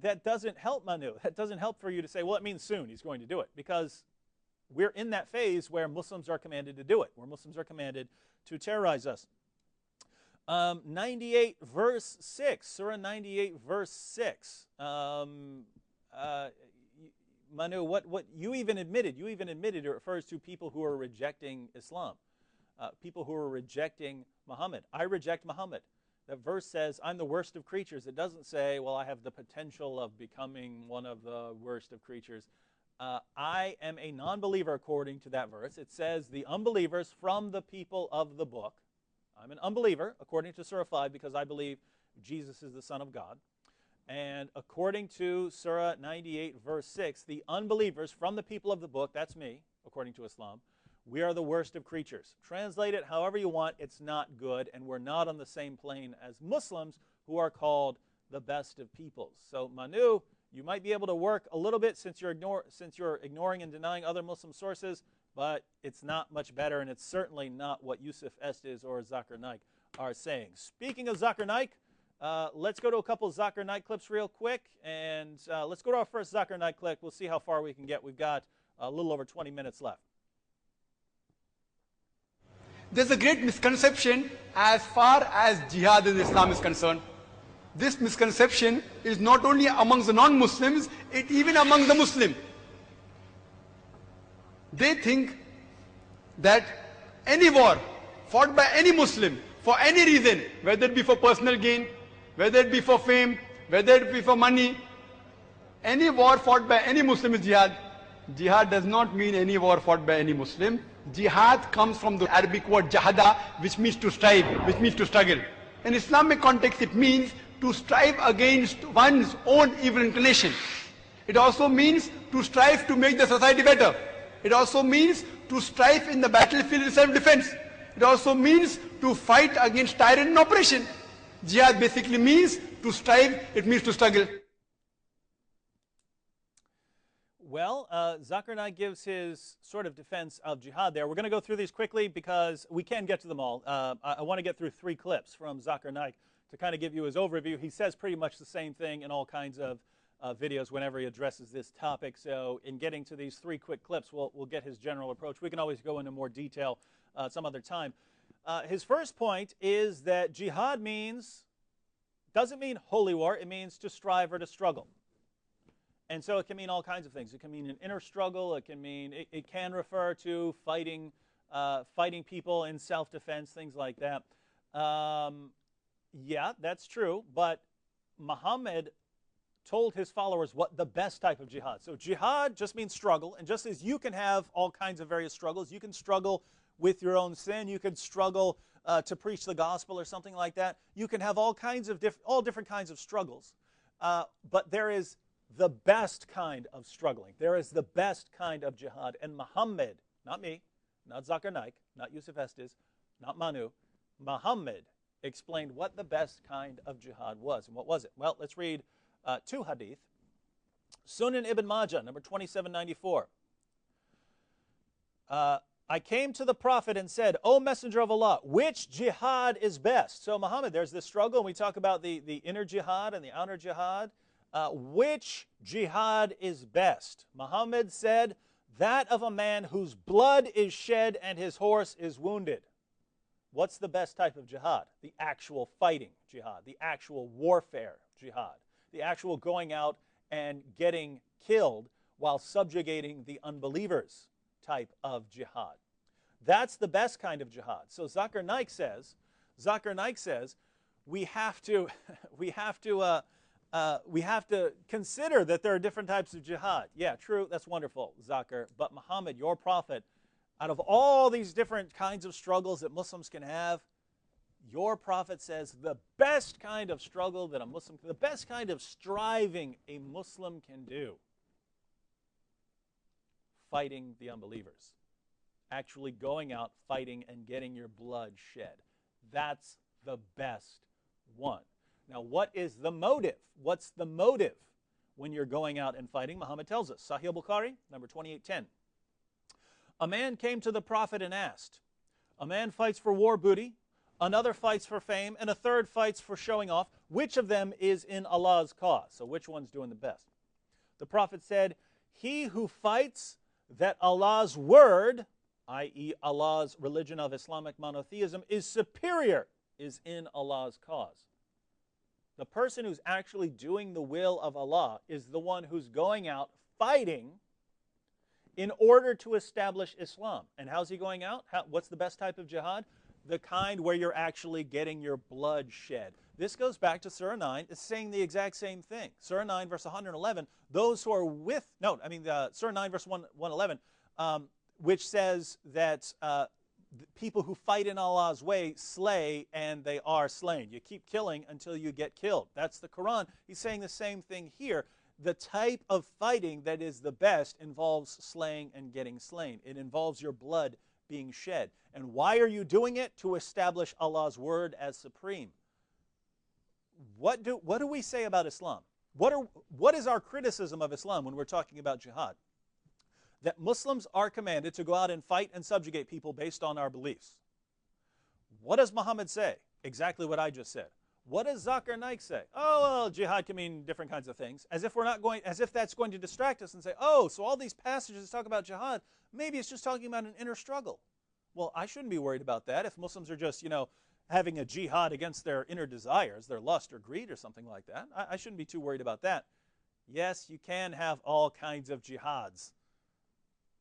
that doesn't help Manu. That doesn't help for you to say, well, it means soon he's going to do it, because we're in that phase where Muslims are commanded to do it, where Muslims are commanded to terrorize us. 98 verse 6, Surah 98 verse 6. Manu, what you even admitted it refers to people who are rejecting Islam, people who are rejecting Muhammad. I reject Muhammad. That verse says, I'm the worst of creatures. It doesn't say, well, I have the potential of becoming one of the worst of creatures. I am a non-believer according to that verse. It says, the unbelievers from the people of the book. I'm an unbeliever according to Surah 5 because I believe Jesus is the Son of God. And according to Surah 98 verse 6, the unbelievers from the people of the book, that's me, according to Islam, we are the worst of creatures. Translate it however you want, it's not good, and we're not on the same plane as Muslims who are called the best of peoples. So Manu, you might be able to work a little bit since you're ignoring and denying other Muslim sources, but it's not much better, and it's certainly not what Yusuf Estes or Zakir Naik are saying. Speaking of Zakir Naik, let's go to a couple of Zakir Naik clips real quick, and let's go to our first Zakir Naik clip. We'll see how far we can get. We've got a little over 20 minutes left. There's a great misconception as far as jihad in Islam is concerned. This misconception is not only amongst the non-Muslims, it even among the Muslim. They think that any war fought by any Muslim for any reason, whether it be for personal gain, whether it be for fame, whether it be for money, any war fought by any Muslim is jihad. Jihad does not mean any war fought by any Muslim. Jihad comes from the Arabic word jahada, which means to strive, which means to struggle. In Islamic context, it means to strive against one's own evil inclination. It also means to strive to make the society better. It also means to strive in the battlefield in self-defense. It also means to fight against tyrant and oppression. Jihad basically means to strive, it means to struggle. Well, Zakir Naik gives his sort of defense of jihad there. We're going to go through these quickly because we can get to them all. I want to get through 3 clips from Zakir Naik to kind of give you his overview. He says pretty much the same thing in all kinds of videos whenever he addresses this topic. So in getting to these 3 quick clips, we'll get his general approach. We can always go into more detail some other time. His first point is that jihad doesn't mean holy war. It means to strive or to struggle. And so it can mean all kinds of things. It can mean an inner struggle. It can refer to fighting people in self-defense, things like that. Yeah, that's true. But Muhammad told his followers what the best type of jihad. So jihad just means struggle. And just as you can have all kinds of various struggles, you can struggle with your own sin. You can struggle to preach the gospel or something like that. You can have all different kinds of struggles. But there is the best kind of struggling. There is the best kind of jihad. And Muhammad, not me, not Zakir Naik, not Yusuf Estes, not Manu, Muhammad explained what the best kind of jihad was. And what was it? Well, let's read 2 hadith. Sunan Ibn Majah, number 2794. I came to the Prophet and said, O Messenger of Allah, which jihad is best? So Muhammad, there's this struggle, and we talk about the inner jihad and the outer jihad. Which jihad is best? Muhammad said, that of a man whose blood is shed and his horse is wounded. What's the best type of jihad? The actual fighting jihad, the actual warfare jihad, the actual going out and getting killed while subjugating the unbelievers type of jihad. That's the best kind of jihad. So Zakir Naik says, we have to consider that there are different types of jihad. Yeah, true, that's wonderful, Zakir. But Muhammad, your prophet, out of all these different kinds of struggles that Muslims can have, your prophet says the best kind of struggle that the best kind of striving a Muslim can do, fighting the unbelievers. Actually going out, fighting, and getting your blood shed. That's the best one. Now, what is the motive? What's the motive when you're going out and fighting? Muhammad tells us. Sahih Bukhari, number 2810. A man came to the Prophet and asked, A man fights for war booty, another fights for fame, and a third fights for showing off. Which of them is in Allah's cause? So which one's doing the best? The Prophet said, he who fights that Allah's word, i.e. Allah's religion of Islamic monotheism, is superior, is in Allah's cause. The person who's actually doing the will of Allah is the one who's going out fighting in order to establish Islam. And how's he going out? What's the best type of jihad? The kind where you're actually getting your blood shed. This goes back to Surah 9. It's saying the exact same thing. Surah 9, verse 111, those who are with, Surah 9, verse 111, which says that people who fight in Allah's way slay and they are slain. You keep killing until you get killed. That's the Quran. He's saying the same thing here. The type of fighting that is the best involves slaying and getting slain. It involves your blood being shed. And why are you doing it? To establish Allah's word as supreme. What do we say about Islam? What is our criticism of Islam when we're talking about jihad? That Muslims are commanded to go out and fight and subjugate people based on our beliefs. What does Muhammad say? Exactly what I just said. What does Zakir Naik say? Oh, well, jihad can mean different kinds of things. As if that's going to distract us and say, oh, so all these passages talk about jihad, maybe it's just talking about an inner struggle. Well, I shouldn't be worried about that. If Muslims are just, having a jihad against their inner desires, their lust or greed or something like that, I shouldn't be too worried about that. Yes, you can have all kinds of jihads.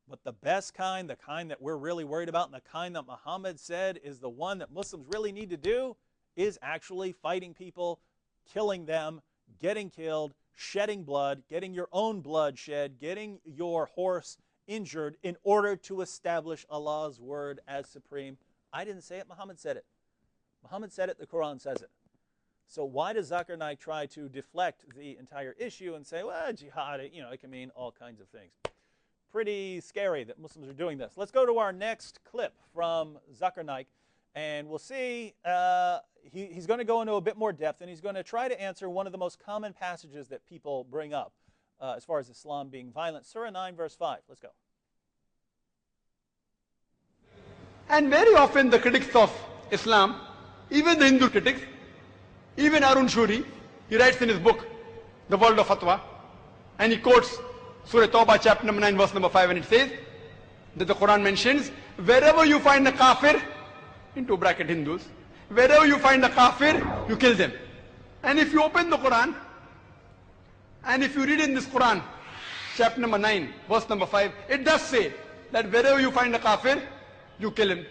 But the best kind, the kind that we're really worried about, and the kind that Muhammad said is the one that Muslims really need to do, is actually fighting people, killing them, getting killed, shedding blood, getting your own blood shed, getting your horse injured in order to establish Allah's word as supreme. I didn't say it, Muhammad said it. Muhammad said it, the Quran says it. So why does Zakir Naik try to deflect the entire issue and say, well, jihad, it can mean all kinds of things. Pretty scary that Muslims are doing this. Let's go to our next clip from Zakir Naik, and we'll see he's going to go into a bit more depth, and he's going to try to answer one of the most common passages that people bring up as far as Islam being violent. Surah 9, verse 5. Let's go. And very often the critics of Islam, even the Hindu critics, even Arun Shuri, he writes in his book, The World of Fatwa, and he quotes Surah Tawbah, chapter number 9, verse number 5, and it says that the Quran mentions, wherever you find a kafir, into bracket Hindus, wherever you find a kafir, you kill them. And if you open the Quran, and if you read in this Quran, chapter number 9, verse number 5, it does say that wherever you find a kafir, you kill him.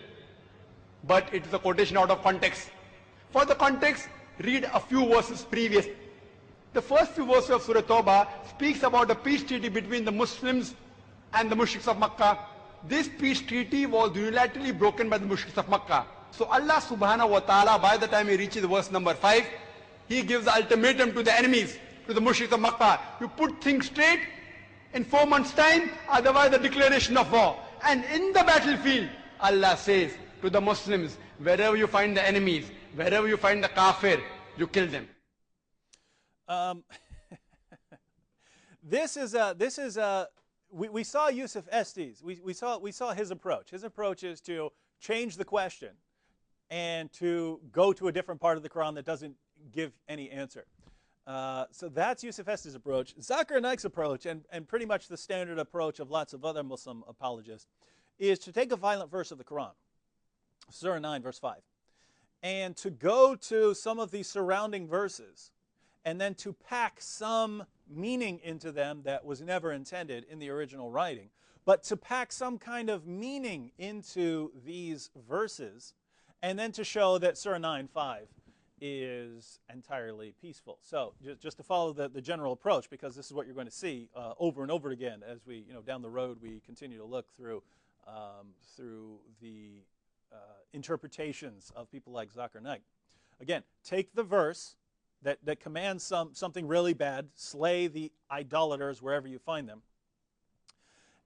But it is a quotation out of context. For the context, read a few verses previous. The first few verses of Surah Tawbah speaks about a peace treaty between the Muslims and the mushriks of Makkah. This peace treaty was unilaterally broken by the mushriks of Makkah. So Allah subhanahu wa ta'ala, by the time he reaches verse number 5, he gives the ultimatum to the enemies, to the mushriks of Makkah. You put things straight in 4 months' time, otherwise the declaration of war. And in the battlefield, Allah says to the Muslims, wherever you find the enemies, wherever you find the kafir, you kill them. We saw Yusuf Estes. We saw his approach. His approach is to change the question and to go to a different part of the Quran that doesn't give any answer. So that's Yusuf Estes' approach. Zakir Naik's approach, and pretty much the standard approach of lots of other Muslim apologists, is to take a violent verse of the Quran, Surah 9, verse 5, and to go to some of the surrounding verses and then to pack some meaning into them that was never intended in the original writing, but to pack some kind of meaning into these verses, and then to show that Surah 9:5 is entirely peaceful. So just to follow the general approach, because this is what you're going to see over and over again as we, down the road, we continue to look through the interpretations of people like Zakir Naik. Again, take the verse that commands something really bad, slay the idolaters wherever you find them,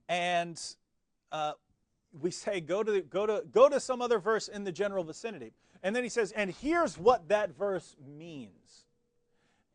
and we say go to some other verse in the general vicinity, and then he says, and here's what that verse means.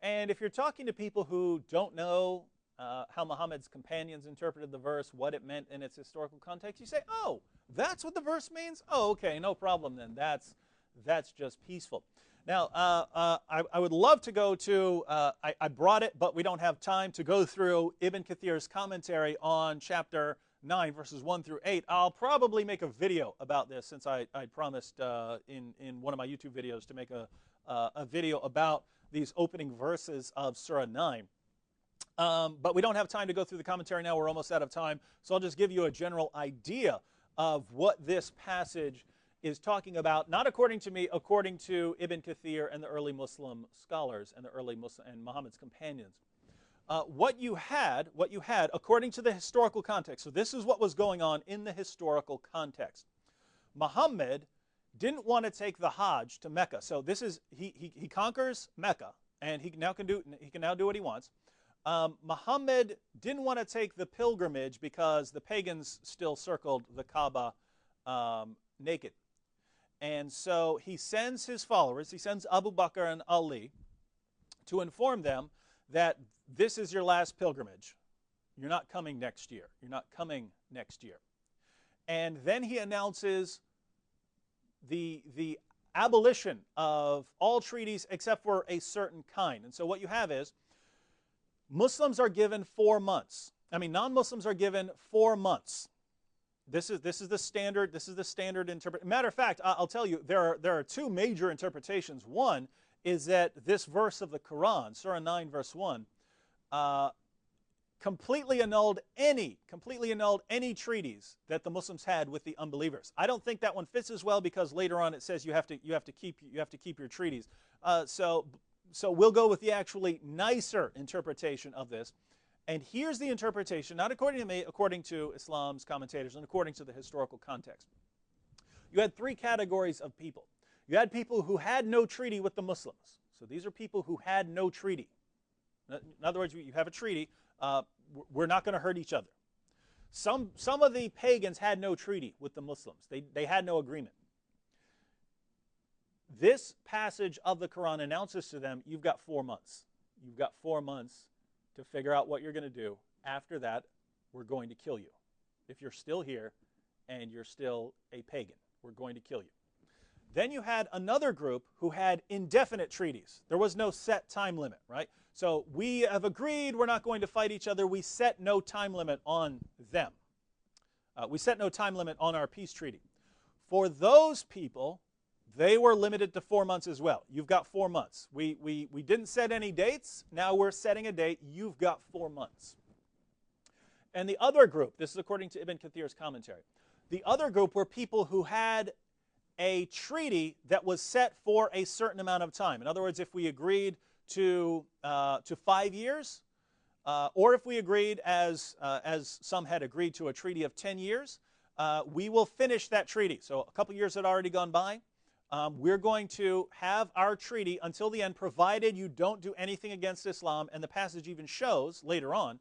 And if you're talking to people who don't know how Muhammad's companions interpreted the verse, what it meant in its historical context, you say, oh, that's what the verse means? Oh, okay, no problem then. That's just peaceful. Now, I would love to go to, I brought it, but we don't have time to go through Ibn Kathir's commentary on chapter 9, verses 1 through 8. I'll probably make a video about this, since I promised in one of my YouTube videos to make a video about these opening verses of Surah 9. But we don't have time to go through the commentary now. We're almost out of time. So I'll just give you a general idea of what this passage is talking about, not according to me, according to Ibn Kathir and the early Muslim scholars and the early Muslim and Muhammad's companions. What you had, according to the historical context, so this is what was going on in the historical context. Muhammad didn't want to take the Hajj to Mecca. So this is, he conquers Mecca, and he can now do what he wants. Muhammad didn't want to take the pilgrimage because the pagans still circled the Kaaba naked. And so he sends his followers, he sends Abu Bakr and Ali to inform them that this is your last pilgrimage. You're not coming next year. You're not coming next year. And then he announces the abolition of all treaties except for a certain kind. And so what you have is Muslims are given 4 months. I mean, non-Muslims are given 4 months. This is the standard. This is the standard interpretation. Matter of fact, I'll tell you, there are two major interpretations. One is that this verse of the Quran, Surah 9, verse 1, completely annulled any treaties that the Muslims had with the unbelievers. I don't think that one fits as well, because later on it says you have to keep your treaties. So we'll go with the actually nicer interpretation of this. And here's the interpretation, not according to me, according to Islam's commentators and according to the historical context. You had 3 categories of people. You had people who had no treaty with the Muslims. So these are people who had no treaty. In other words, you have a treaty, we're not going to hurt each other. Some of the pagans had no treaty with the Muslims. They had no agreement. This passage of the Quran announces to them, you've got 4 months. You've got 4 months to figure out what you're going to do. After that, we're going to kill you. If you're still here and you're still a pagan, we're going to kill you. Then you had another group who had indefinite treaties. There was no set time limit, right? So we have agreed we're not going to fight each other. We set no time limit on them. We set no time limit on our peace treaty. For those people, they were limited to 4 months as well. You've got 4 months. We didn't set any dates. Now we're setting a date. You've got 4 months. And the other group, this is according to Ibn Kathir's commentary, the other group were people who had a treaty that was set for a certain amount of time. In other words, if we agreed to 5 years, or if we agreed, as some had agreed to, a treaty of 10 years, we will finish that treaty. So a couple years had already gone by. We're going to have our treaty until the end, provided you don't do anything against Islam. And the passage even shows later on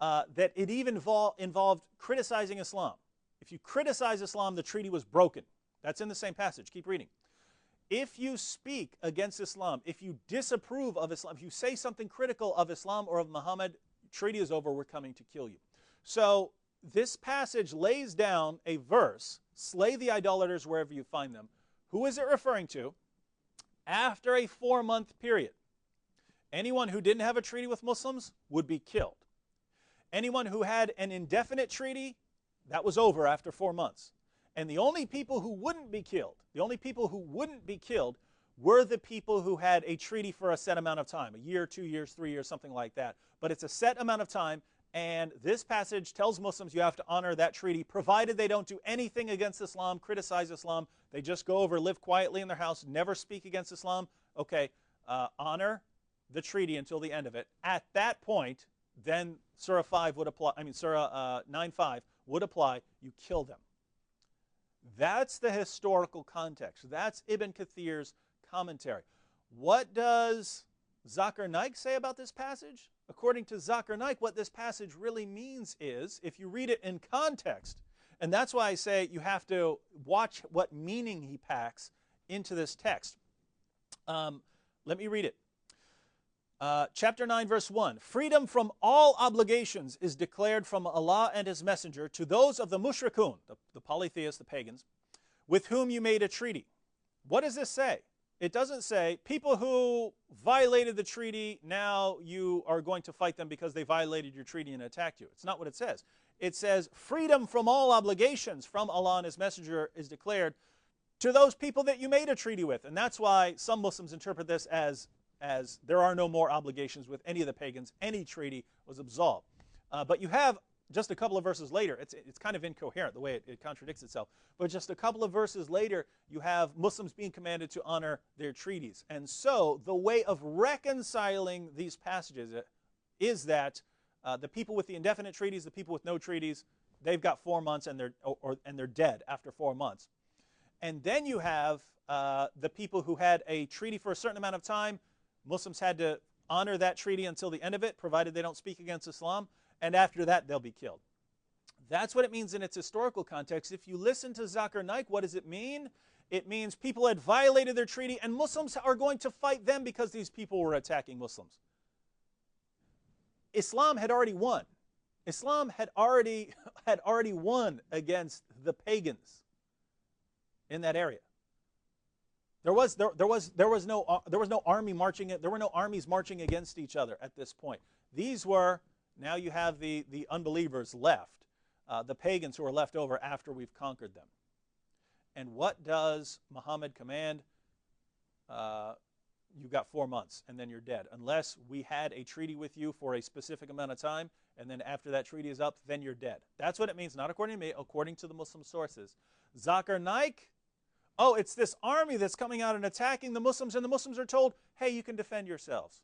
that it even involved criticizing Islam. If you criticize Islam, the treaty was broken. That's in the same passage. Keep reading. If you speak against Islam, if you disapprove of Islam, if you say something critical of Islam or of Muhammad, treaty is over, we're coming to kill you. So this passage lays down a verse, slay the idolaters wherever you find them. Who is it referring to? After a 4-month period, anyone who didn't have a treaty with Muslims would be killed. Anyone who had an indefinite treaty, that was over after 4 months. And the only people who wouldn't be killed, were the people who had a treaty for a set amount of time, a year, 2 years, 3 years, something like that. But it's a set amount of time, and this passage tells Muslims you have to honor that treaty, provided they don't do anything against Islam, criticize Islam. They just go over, live quietly in their house, never speak against Islam. Okay, honor the treaty until the end of it. At that point, then Surah 5 would apply. I mean, Surah 9:5 would apply. You kill them. That's the historical context. That's Ibn Kathir's commentary. What does Zakir Naik say about this passage? According to Zakir Naik, what this passage really means is, if you read it in context, and that's why I say you have to watch what meaning he packs into this text. Let me read it. Chapter 9, verse 1. Freedom from all obligations is declared from Allah and His Messenger to those of the mushrikun, the polytheists, the pagans, with whom you made a treaty. What does this say? It doesn't say people who violated the treaty, now you are going to fight them because they violated your treaty and attacked you. It's not what it says. It says freedom from all obligations from Allah and His Messenger is declared to those people that you made a treaty with. And that's why some Muslims interpret this as there are no more obligations with any of the pagans. Any treaty was absolved. But you have just a couple of verses later, it's kind of incoherent the way it contradicts itself, but just a couple of verses later, you have Muslims being commanded to honor their treaties. And so the way of reconciling these passages is that the people with the indefinite treaties, the people with no treaties, they've got 4 months and they're dead after 4 months. And then you have the people who had a treaty for a certain amount of time. Muslims had to honor that treaty until the end of it, provided they don't speak against Islam. And after that, they'll be killed. That's what it means in its historical context. If you listen to Zakir Naik, what does it mean? It means people had violated their treaty, and Muslims are going to fight them because these people were attacking Muslims. Islam had already won. Islam had already won against the pagans in that area. There was no army marching. There were no armies marching against each other at this point. These were. Now you have the unbelievers left, the pagans who are left over after we've conquered them. And what does Muhammad command? You've got 4 months, and then you're dead. Unless we had a treaty with you for a specific amount of time, and then after that treaty is up, then you're dead. That's what it means, not according to me, according to the Muslim sources. Zakir Naik, oh, it's this army that's coming out and attacking the Muslims, and the Muslims are told, hey, you can defend yourselves.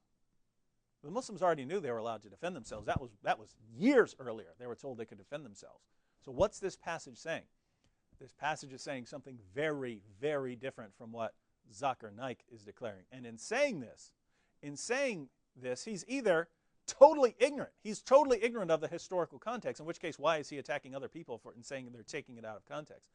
The Muslims already knew they were allowed to defend themselves. That was years earlier. They were told they could defend themselves. So what's this passage saying? This passage is saying something very, very different from what Zakir Naik is declaring. And in saying this, he's either totally ignorant. He's totally ignorant of the historical context, in which case, why is he attacking other people in saying they're taking it out of context?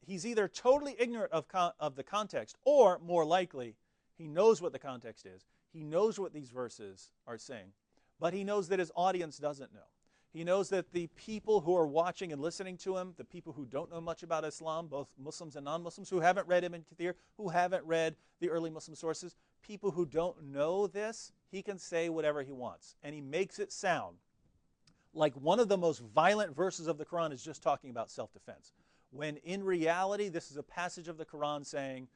He's either totally ignorant of the context, or more likely, he knows what the context is. He knows what these verses are saying, but he knows that his audience doesn't know. He knows that the people who are watching and listening to him, the people who don't know much about Islam, both Muslims and non-Muslims, who haven't read Ibn Kathir, who haven't read the early Muslim sources, people who don't know this, he can say whatever he wants. And he makes it sound like one of the most violent verses of the Quran is just talking about self-defense. When in reality, this is a passage of the Quran saying,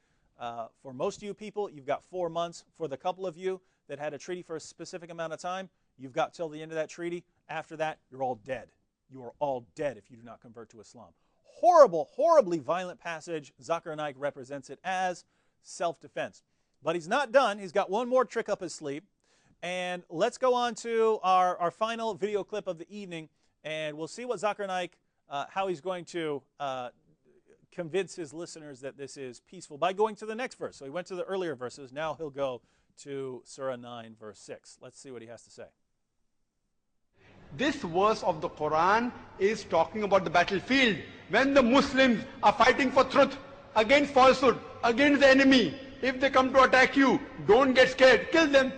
for most of you people, you've got 4 months. For the couple of you that had a treaty for a specific amount of time, you've got till the end of that treaty. After that, you're all dead. You are all dead if you do not convert to Islam. Horrible, horribly violent passage. Zakir Naik represents it as self-defense. But he's not done. He's got one more trick up his sleeve. And let's go on to our final video clip of the evening, and we'll see what Zakir Naik, how he's going to convince his listeners that this is peaceful by going to the next verse. So he went to the earlier verses. Now he'll go to Surah 9, verse 6. Let's see what he has to say. This verse of the Quran is talking about the battlefield. When the Muslims are fighting for truth, against falsehood, against the enemy, if they come to attack you, don't get scared, kill them.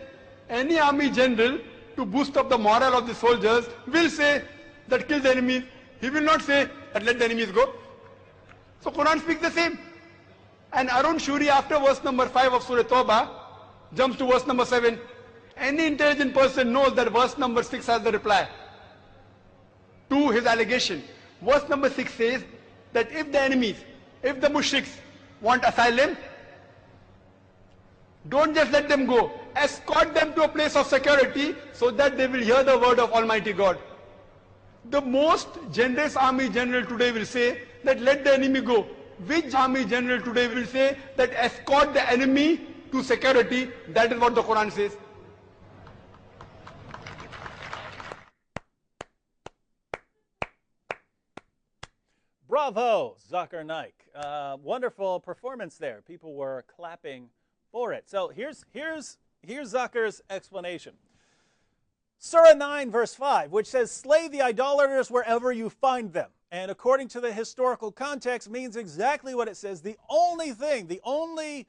Any army general, to boost up the morale of the soldiers, will say that kill the enemies. He will not say that let the enemies go. So Quran speaks the same. And Arun Shuri, after verse number 5 of Surah Tawbah, jumps to verse number 7. Any intelligent person knows that verse number 6 has the reply to his allegation. Verse number 6 says that if the enemies, if the mushriks want asylum, don't just let them go. Escort them to a place of security so that they will hear the word of Almighty God. The most generous army general today will say that let the enemy go. Which army general today will say that escort the enemy to security? That is what the Quran says. Bravo, Zakir Naik. Wonderful performance there. People were clapping for it. So here's Zakir's explanation. Surah 9, verse 5, which says, slay the idolaters wherever you find them. And according to the historical context, means exactly what it says. The only thing, the only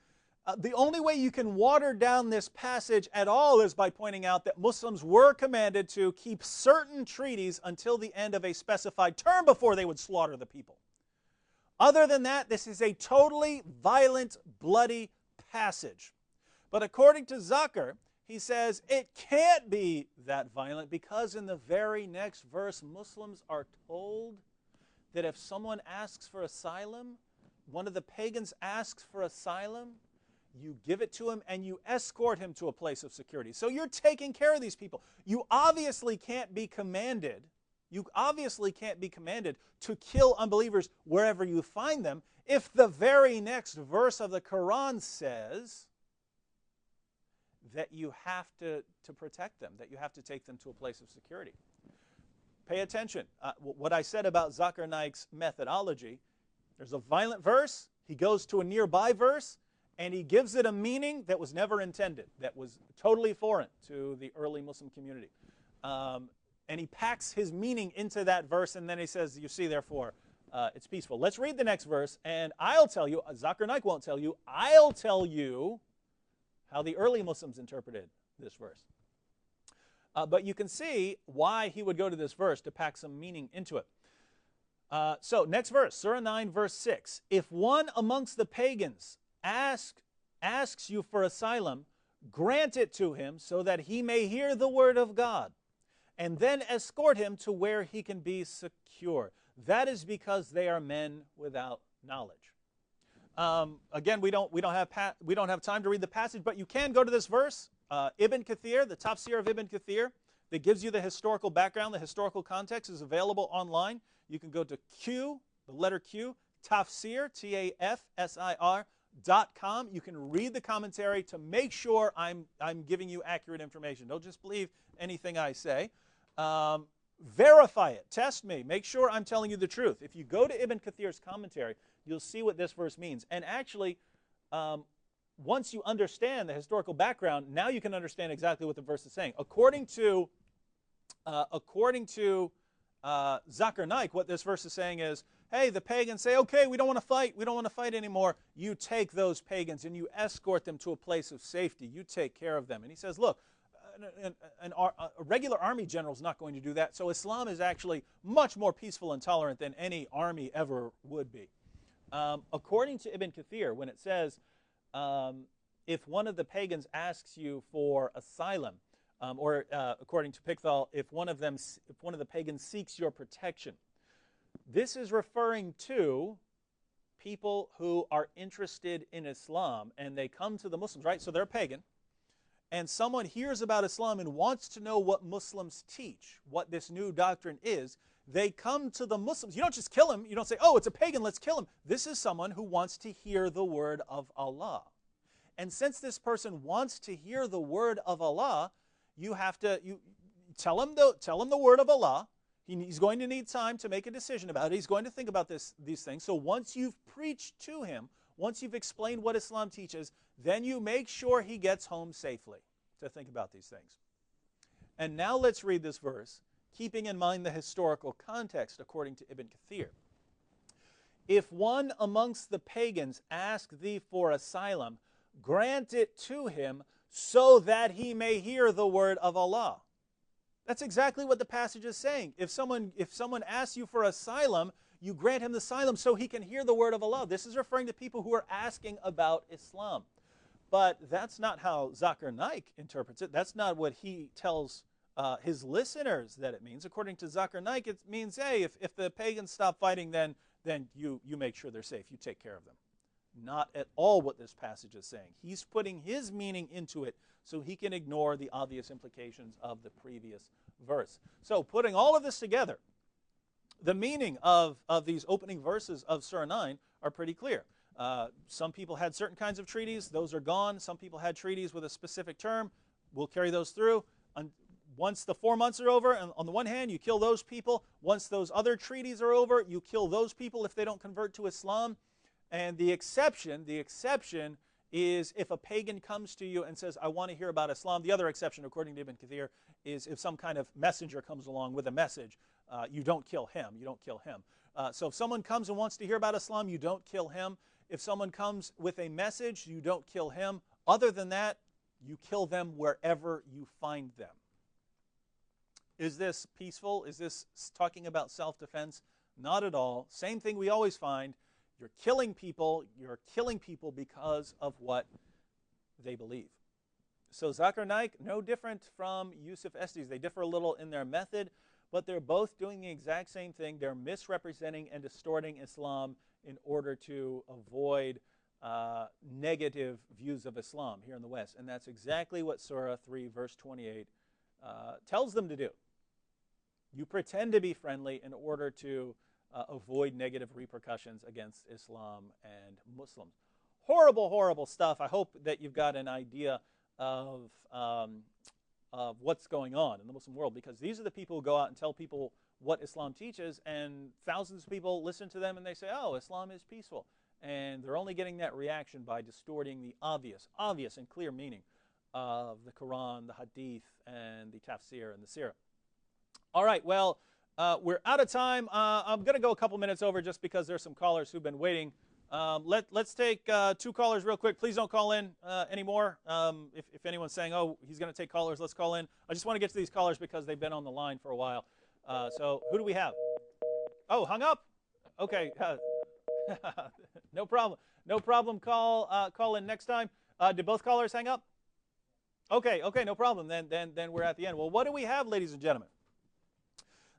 The only way you can water down this passage at all is by pointing out that Muslims were commanded to keep certain treaties until the end of a specified term before they would slaughter the people. Other than that, this is a totally violent, bloody passage. But according to Zakir, he says it can't be that violent because in the very next verse, Muslims are told that if someone asks for asylum, one of the pagans asks for asylum, you give it to him and you escort him to a place of security. So you're taking care of these people. You obviously can't be commanded to kill unbelievers wherever you find them if the very next verse of the Quran says that you have to protect them, that you have to take them to a place of security. Pay attention. What I said about Zakir Naik's methodology, there's a violent verse, he goes to a nearby verse, and he gives it a meaning that was never intended, that was totally foreign to the early Muslim community. And he packs his meaning into that verse, and then he says, you see, therefore, it's peaceful. Let's read the next verse, and I'll tell you, Zakir Naik won't tell you, I'll tell you how the early Muslims interpreted this verse. But you can see why he would go to this verse to pack some meaning into it. So, next verse, Surah 9, verse 6. If one amongst the pagans asks you for asylum, grant it to him so that he may hear the word of God, and then escort him to where he can be secure. That is because they are men without knowledge. Again, we don't have time to read the passage, but you can go to this verse. Ibn Kathir, the tafsir of Ibn Kathir, that gives you the historical background, the historical context is available online. You can go to Q, the letter Q, tafsir, tafsir.com. You can read the commentary to make sure I'm giving you accurate information. Don't just believe anything I say. Verify it. Test me. Make sure I'm telling you the truth. If you go to Ibn Kathir's commentary, you'll see what this verse means. And actually, once you understand the historical background, now you can understand exactly what the verse is saying. According to Zakir Naik, what this verse is saying is, hey, the pagans say, okay, we don't want to fight. We don't want to fight anymore. You take those pagans and you escort them to a place of safety. You take care of them. And he says, look, a regular army general is not going to do that. So Islam is actually much more peaceful and tolerant than any army ever would be. According to Ibn Kathir, when it says, if one of the pagans asks you for asylum, or according to Pickthall, if one of the pagans seeks your protection, this is referring to people who are interested in Islam and they come to the Muslims, right? So they're pagan, and someone hears about Islam and wants to know what Muslims teach, what this new doctrine is. They come to the Muslims. You don't just kill him. You don't say, oh, it's a pagan, let's kill him. This is someone who wants to hear the word of Allah. And since this person wants to hear the word of Allah, you have to tell him the word of Allah. He's going to need time to make a decision about it. He's going to think about these things. So once you've preached to him, once you've explained what Islam teaches, then you make sure he gets home safely to think about these things. And now let's read this verse, keeping in mind the historical context according to Ibn Kathir. If one amongst the pagans ask thee for asylum, grant it to him so that he may hear the word of Allah. That's exactly what the passage is saying. If someone asks you for asylum, you grant him the asylum so he can hear the word of Allah. This is referring to people who are asking about Islam. But that's not how Zakir Naik interprets it. That's not what he tells his listeners that it means. According to Zakir Naik, it means, hey, if the pagans stop fighting, then you make sure they're safe. You take care of them. Not at all what this passage is saying. He's putting his meaning into it so he can ignore the obvious implications of the previous verse. So putting all of this together, the meaning of these opening verses of Surah 9 are pretty clear. Some people had certain kinds of treaties. Those are gone. Some people had treaties with a specific term. We'll carry those through. Once the 4 months are over, and on the one hand, you kill those people. Once those other treaties are over, you kill those people if they don't convert to Islam. And the exception is if a pagan comes to you and says, I want to hear about Islam. The other exception, according to Ibn Kathir, is if some kind of messenger comes along with a message, you don't kill him. You don't kill him. So if someone comes and wants to hear about Islam, you don't kill him. If someone comes with a message, you don't kill him. Other than that, you kill them wherever you find them. Is this peaceful? Is this talking about self-defense? Not at all. Same thing we always find. You're killing people because of what they believe. So Zakir Naik, no different from Yusuf Estes. They differ a little in their method, but they're both doing the exact same thing. They're misrepresenting and distorting Islam in order to avoid negative views of Islam here in the West. And that's exactly what Surah 3, verse 28 tells them to do. You pretend to be friendly in order to avoid negative repercussions against Islam and Muslims. Horrible, horrible stuff. I hope that you've got an idea of what's going on in the Muslim world, because these are the people who go out and tell people what Islam teaches, and thousands of people listen to them and they say, oh, Islam is peaceful. And they're only getting that reaction by distorting the obvious and clear meaning of the Quran, the Hadith, and the Tafsir and the Sirah. All right, well, we're out of time. I'm going to go a couple minutes over just because there's some callers who've been waiting. Let's take 2 callers real quick. Please don't call in anymore. If anyone's saying, oh, he's going to take callers, let's call in. I just want to get to these callers because they've been on the line for a while. So who do we have? Oh, hung up? Okay. No problem. No problem. Call in next time. Did both callers hang up? Okay, no problem. Then we're at the end. Well, what do we have, ladies and gentlemen?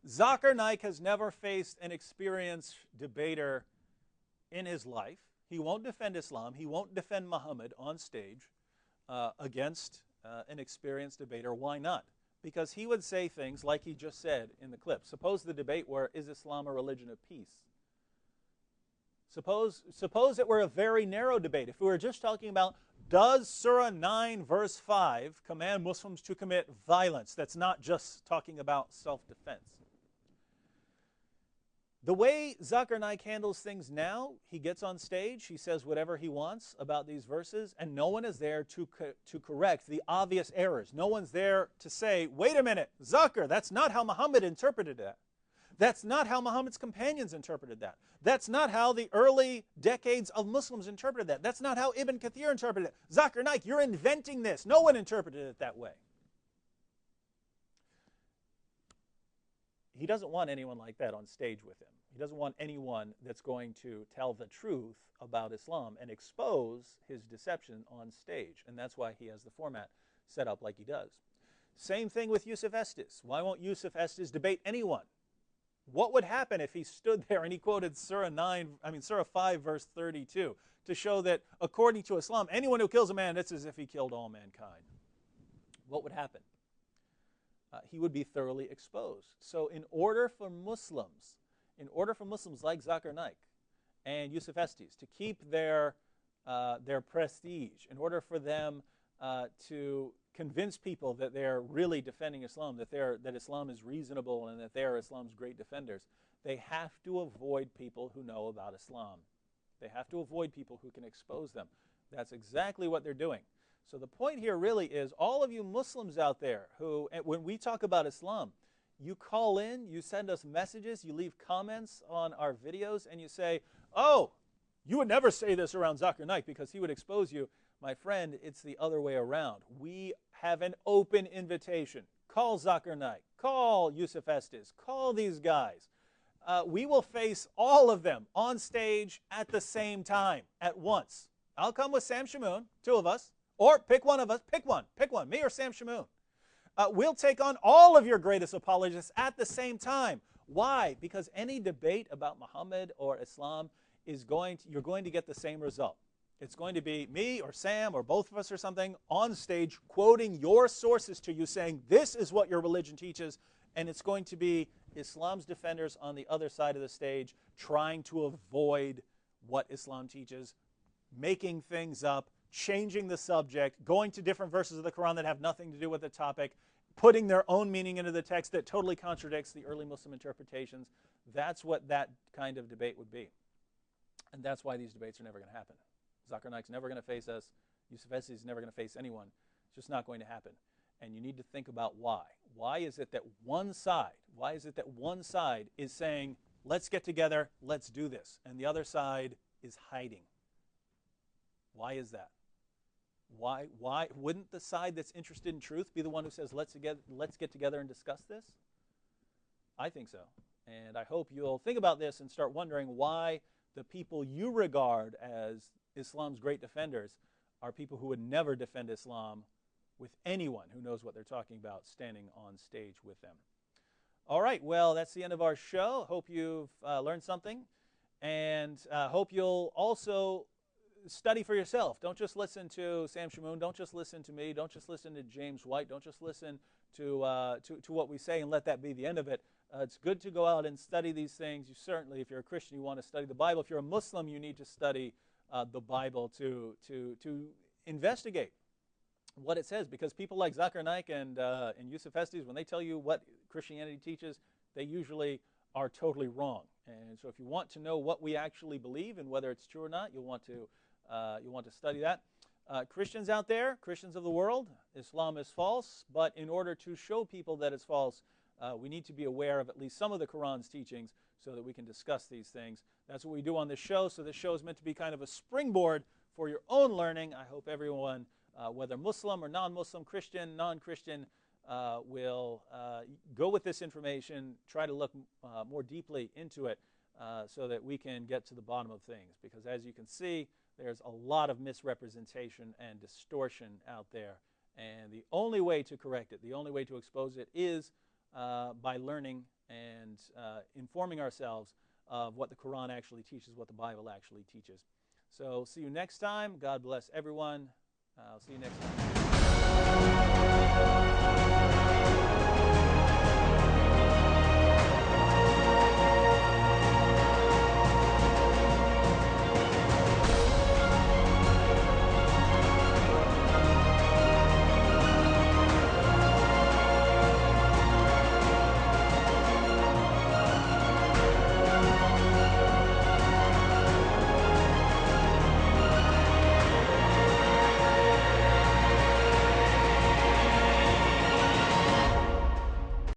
Zakir Naik has never faced an experienced debater in his life. He won't defend Islam. He won't defend Muhammad on stage against an experienced debater. Why not? Because he would say things like he just said in the clip. Suppose the debate were, is Islam a religion of peace? Suppose it were a very narrow debate. If we were just talking about, does Surah 9, verse 5 command Muslims to commit violence? That's not just talking about self-defense. The way Zakir Naik handles things now, he gets on stage, he says whatever he wants about these verses, and no one is there to correct the obvious errors. No one's there to say, wait a minute, Zakir, that's not how Muhammad interpreted that. That's not how Muhammad's companions interpreted that. That's not how the early decades of Muslims interpreted that. That's not how Ibn Kathir interpreted it. Zakir Naik, you're inventing this. No one interpreted it that way. He doesn't want anyone like that on stage with him. He doesn't want anyone that's going to tell the truth about Islam and expose his deception on stage. And that's why he has the format set up like he does. Same thing with Yusuf Estes. Why won't Yusuf Estes debate anyone? What would happen if he stood there and he quoted Surah 5, verse 32, to show that according to Islam, anyone who kills a man, it's as if he killed all mankind? What would happen? He would be thoroughly exposed. So in order for Muslims like Zakir Naik and Yusuf Estes to keep their prestige, in order for them to convince people that they're really defending Islam, that Islam is reasonable and that they're Islam's great defenders, they have to avoid people who know about Islam. They have to avoid people who can expose them. That's exactly what they're doing. So the point here really is, all of you Muslims out there who, when we talk about Islam, you call in, you send us messages, you leave comments on our videos, and you say, oh, you would never say this around Zakir Naik because he would expose you. My friend, it's the other way around. We have an open invitation. Call Zakir Naik, call Yusuf Estes, call these guys. We will face all of them on stage at the same time, at once. I'll come with Sam Shamoon, 2 of us, or pick one of us, pick one, me or Sam Shamoon. We'll take on all of your greatest apologists at the same time. Why? Because any debate about Muhammad or Islam you're going to get the same result. It's going to be me or Sam or both of us or something on stage quoting your sources to you, saying this is what your religion teaches, and it's going to be Islam's defenders on the other side of the stage trying to avoid what Islam teaches, making things up, changing the subject, going to different verses of the Quran that have nothing to do with the topic, putting their own meaning into the text that totally contradicts the early Muslim interpretations. That's what that kind of debate would be. And that's why these debates are never going to happen. Zakir Naik's never going to face us. Yusuf Estes is never going to face anyone. It's just not going to happen. And you need to think about why. Why is it that one side is saying, let's get together, let's do this, and the other side is hiding? Why is that? Why wouldn't the side that's interested in truth be the one who says, let's get together and discuss this? I think so. And I hope you'll think about this and start wondering why the people you regard as Islam's great defenders are people who would never defend Islam with anyone who knows what they're talking about standing on stage with them. All right, well, that's the end of our show. Hope you've learned something, and hope you'll also study for yourself. Don't just listen to Sam Shamoon. Don't just listen to me. Don't just listen to James White. Don't just listen to what we say and let that be the end of it. It's good to go out and study these things. You certainly, if you're a Christian, you want to study the Bible. If you're a Muslim, you need to study the Bible to investigate what it says, because people like Zakir Naik and Yusuf Estes, when they tell you what Christianity teaches, they usually are totally wrong. And so if you want to know what we actually believe and whether it's true or not, you'll want to study that. Christians out there, Christians of the world, Islam is false, but in order to show people that it's false, we need to be aware of at least some of the Quran's teachings so that we can discuss these things. That's what we do on this show. So this show is meant to be kind of a springboard for your own learning. I hope everyone, whether Muslim or non-Muslim, Christian, non-Christian, will go with this information, try to look more deeply into it so that we can get to the bottom of things. Because as you can see, there's a lot of misrepresentation and distortion out there. And the only way to correct it, the only way to expose it is by learning and informing ourselves of what the Quran actually teaches, what the Bible actually teaches. So see you next time. God bless everyone. I'll see you next time.